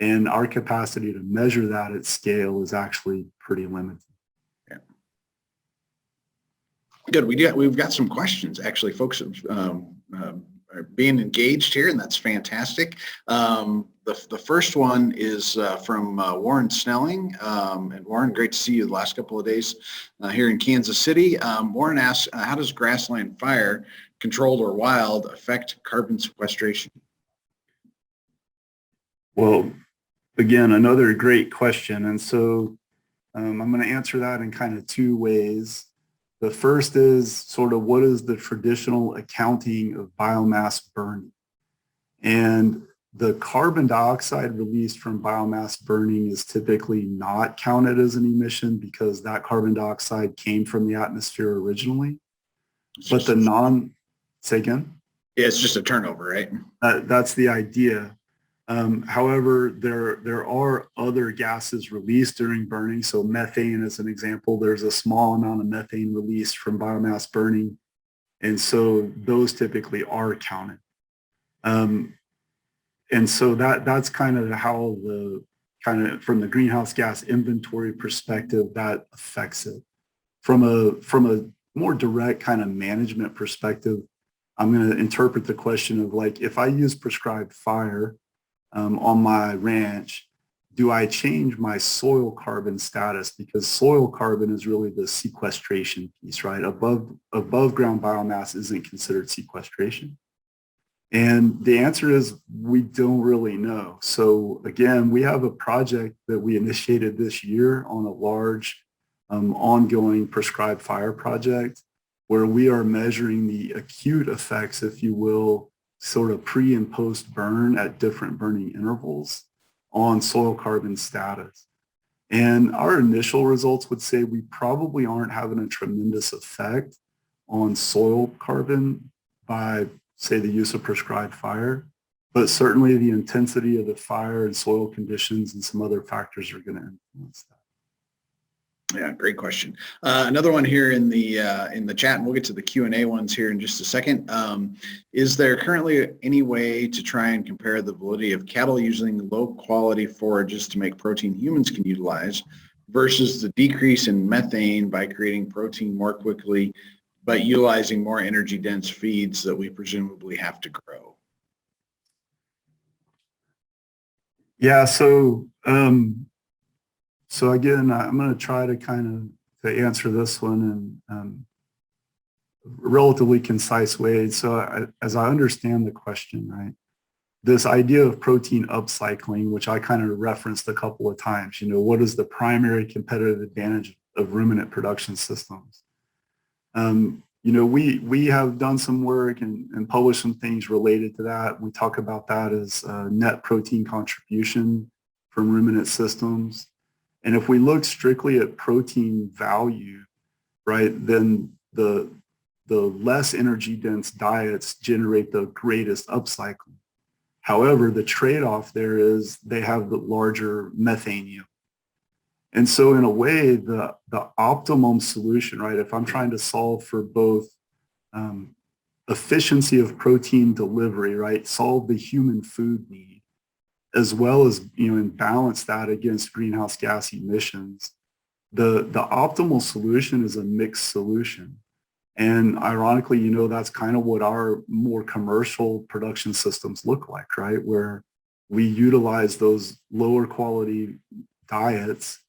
and our capacity to measure that at scale is actually pretty limited. Yeah. Good. We've got some questions, actually. Folks are being engaged here, and that's fantastic. The first one is from Warren Snelling. And Warren, great to see you the last couple of days here in Kansas City. Warren asks, how does grassland fire, controlled or wild, affect carbon sequestration? Well, again, another great question. And so I'm going to answer that in kind of 2 ways. The first is sort of what is the traditional accounting of biomass burning? And the carbon dioxide released from biomass burning is typically not counted as an emission because that carbon dioxide came from the atmosphere originally. But say again? Yeah, it's just a turnover, right? That's the idea. However, there are other gases released during burning. So methane is an example. There's a small amount of methane released from biomass burning. And so those typically are counted. And so that's kind of how from the greenhouse gas inventory perspective, that affects it. from a more direct kind of management perspective, I'm going to interpret the question of like, if I use prescribed fire on my ranch, do I change my soil carbon status? Because soil carbon is really the sequestration piece, right? Above ground biomass isn't considered sequestration. And the answer is we don't really know. So again, we have a project that we initiated this year on a large ongoing prescribed fire project where we are measuring the acute effects, if you will, sort of pre and post burn at different burning intervals on soil carbon status. And our initial results would say we probably aren't having a tremendous effect on soil carbon by, say, the use of prescribed fire, but certainly the intensity of the fire and soil conditions and some other factors are going to influence that. Yeah, great question. Another one here in the chat, and we'll get to the Q&A ones here in just a second. Is there currently any way to try and compare the validity of cattle using low quality forages to make protein humans can utilize versus the decrease in methane by creating protein more quickly, but utilizing more energy dense feeds that we presumably have to grow? Yeah, so again, I'm going to try to kind of to answer this one in a relatively concise way. So as I understand the question, right, this idea of protein upcycling, which I kind of referenced a couple of times, you know, what is the primary competitive advantage of ruminant production systems? You know, we have done some work and published some things related to that. We talk about that as net protein contribution from ruminant systems. And if we look strictly at protein value, right, then the less energy dense diets generate the greatest upcycling. However, the trade-off there is they have the larger methane yield. And so in a way, the optimum solution, right, if I'm trying to solve for both efficiency of protein delivery, right, solve the human food need, as well as, you know, and balance that against greenhouse gas emissions, the optimal solution is a mixed solution. And ironically, you know, that's kind of what our more commercial production systems look like, right? Where we utilize those lower quality diets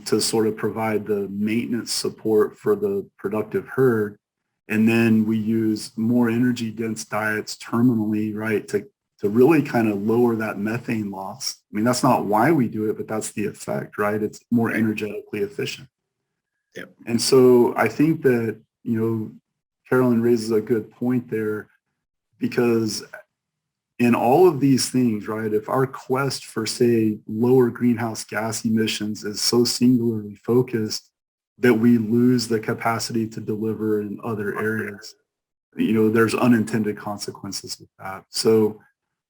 to sort of provide the maintenance support for the productive herd. And then we use more energy dense diets terminally, right, to really kind of lower that methane loss. I mean, that's not why we do it, but that's the effect, right? It's more energetically efficient. Yep. And so I think that, you know, Carolyn raises a good point there, because in all of these things, right, if our quest for, say, lower greenhouse gas emissions is so singularly focused that we lose the capacity to deliver in other areas, you know, there's unintended consequences with that. So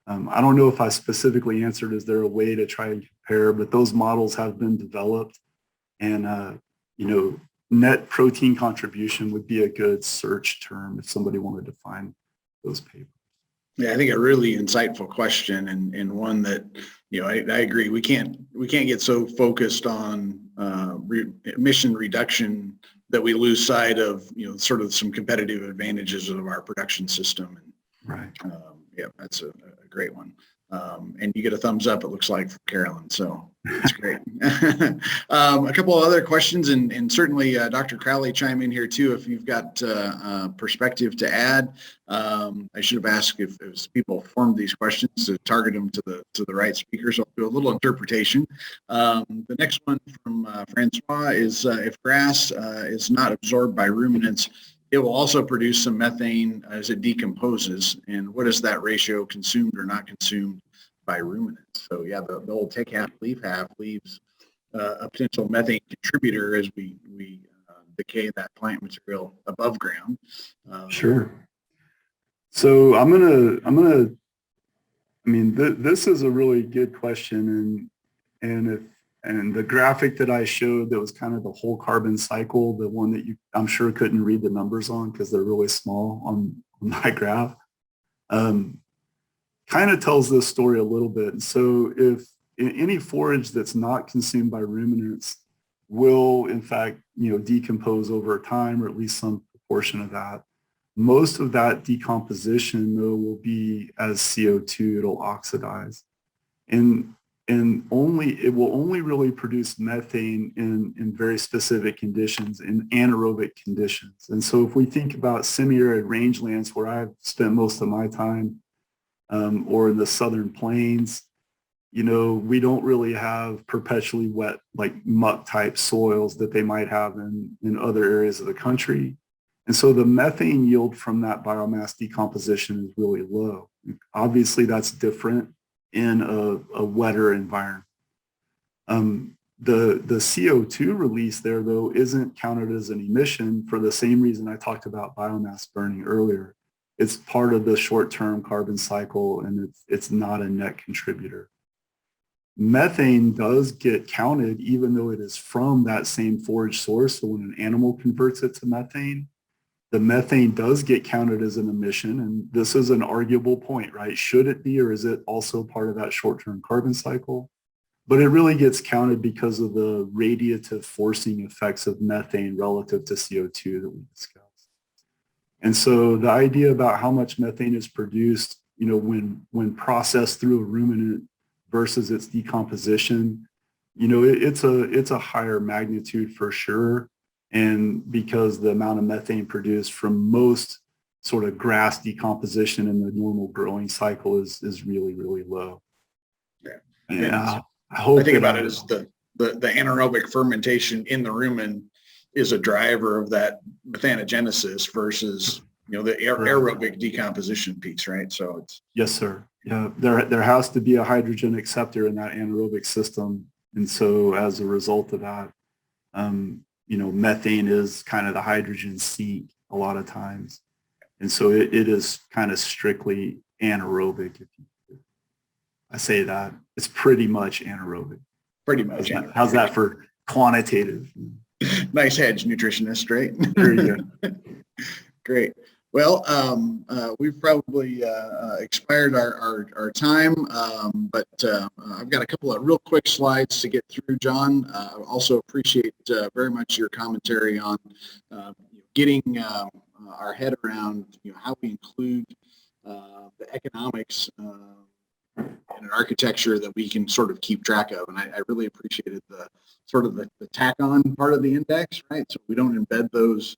I don't know if I specifically answered, is there a way to try and compare, but those models have been developed, and, you know, net protein contribution would be a good search term if somebody wanted to find those papers. Yeah, I think a really insightful question, and one that, you know, I agree. We can't get so focused on emission reduction that we lose sight of, you know, sort of some competitive advantages of our production system. Right. Yeah, that's a great one. And you get a thumbs up, it looks like, from Carolyn, so that's great. A couple of other questions, and certainly Dr. Crowley, chime in here too if you've got perspective to add. I should have asked if people formed these questions to target them to the right speaker, so I'll do a little interpretation. The next one from Francois is if grass is not absorbed by ruminants, it will also produce some methane as it decomposes. And what is that ratio, consumed or not consumed by ruminants? So yeah, the old take half, leave half leaves a potential methane contributor as we decay that plant material above ground. Sure. So I'm gonna. I mean, this is a really good question, and the graphic that I showed that was kind of the whole carbon cycle, the one that I'm sure couldn't read the numbers on because they're really small on my graph, kind of tells this story a little bit. So if in any forage that's not consumed by ruminants, will in fact, decompose over time, or at least some proportion of that. Most of that decomposition, though, will be as CO2. It'll oxidize. And it will only really produce methane in very specific conditions, in anaerobic conditions. And so if we think about semi-arid rangelands where I've spent most of my time, or in the southern plains, we don't really have perpetually wet, like muck type soils that they might have in other areas of the country. And so the methane yield from that biomass decomposition is really low. Obviously, that's different in a wetter environment. The CO2 release there, though, isn't counted as an emission for the same reason I talked about biomass burning earlier. It's part of the short-term carbon cycle, and it's not a net contributor. Methane does get counted even though it is from that same forage source. So when an animal converts it to methane, the methane does get counted as an emission. And this is an arguable point, right? Should it be, or is it also part of that short-term carbon cycle? But it really gets counted because of the radiative forcing effects of methane relative to CO2 that we discussed. And so the idea about how much methane is produced, when processed through a ruminant versus its decomposition, it's a higher magnitude for sure. And because the amount of methane produced from most sort of grass decomposition in the normal growing cycle is really, really low. Yeah. Yeah. I think about it as the anaerobic fermentation in the rumen is a driver of that methanogenesis versus, the aerobic decomposition piece, right? So it's. Yes, sir. Yeah, there has to be a hydrogen acceptor in that anaerobic system. And so as a result of that, methane is kind of the hydrogen sink a lot of times. And so it is kind of strictly anaerobic. I say that. It's pretty much anaerobic. Pretty much. How's that for quantitative? Nice hedge, nutritionist, right? There you go. Great. Well, we've probably expired our time, but I've got a couple of real quick slides to get through, John. I also appreciate very much your commentary on getting our head around how we include the economics in an architecture that we can sort of keep track of. And I really appreciated the sort of the tack-on part of the index, right? So we don't embed those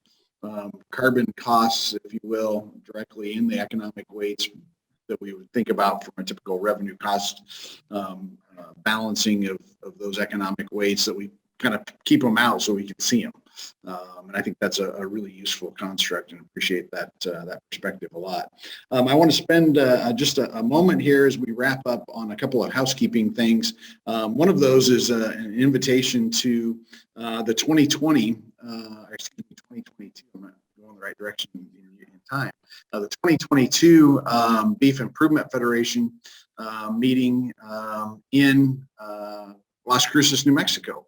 carbon costs, if you will, directly in the economic weights that we would think about from a typical revenue cost balancing of those economic weights, that we kind of keep them out so we can see them. And I think that's a really useful construct, and appreciate that perspective a lot. I want to spend just a moment here as we wrap up on a couple of housekeeping things. One of those is an invitation to the 2020, 2022, I'm not going the right direction in time, the 2022 Beef Improvement Federation meeting in Las Cruces, New Mexico.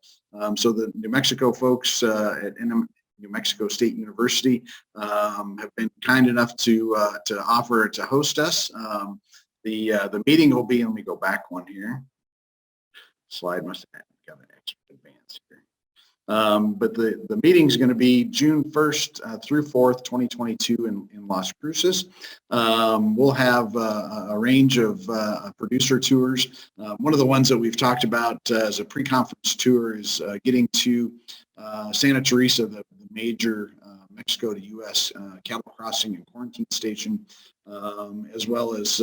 So the New Mexico folks at New Mexico State University have been kind enough to offer to host us. The meeting will be, let me go back one here. Slide must have got an extra advance here. But the meeting is going to be June 1st through 4th, 2022 in Las Cruces. We'll have a range of producer tours. One of the ones that we've talked about as a pre-conference tour is getting to Santa Teresa, the major Mexico to U.S. cattle crossing and quarantine station, as well as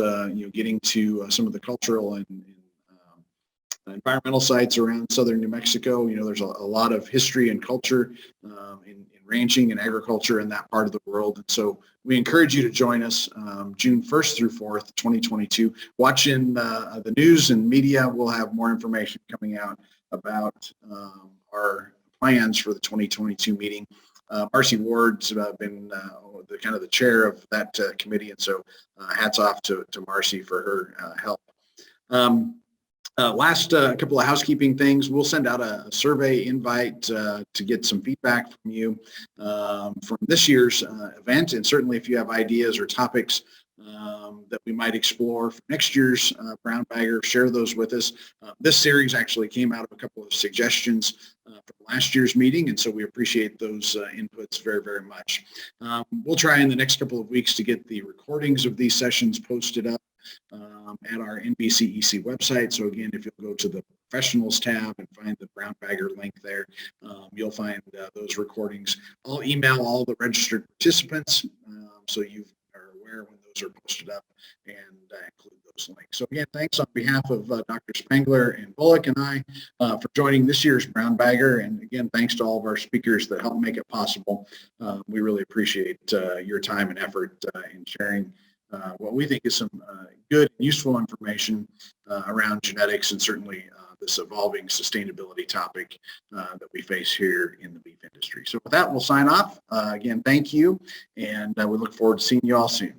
getting to some of the cultural and environmental sites around southern New Mexico. There's a lot of history and culture in ranching and agriculture in that part of the world. And so we encourage you to join us June 1st through 4th, 2022. Watching the news and media, we'll have more information coming out about our plans for the 2022 meeting. Marcy Ward's been the chair of that committee, and so hats off to Marcy for her help. Last couple of housekeeping things. We'll send out a survey invite to get some feedback from you from this year's event. And certainly if you have ideas or topics that we might explore for next year's brown bagger. Share those with us. This series actually came out of a couple of suggestions from last year's meeting, and so we appreciate those inputs very, very much. We'll try in the next couple of weeks to get the recordings of these sessions posted up at our NBCEC website. So again, if you'll go to the professionals tab and find the brown bagger link there, you'll find those recordings. I'll email all the registered participants so you are aware when those are posted up and include those links. So again, thanks on behalf of Dr. Spangler and Bullock and I for joining this year's brown bagger. And again, thanks to all of our speakers that helped make it possible. We really appreciate your time and effort in sharing what we think is some good and useful information around genetics and certainly this evolving sustainability topic that we face here in the beef industry. So with that, we'll sign off. Again, thank you, and we look forward to seeing you all soon.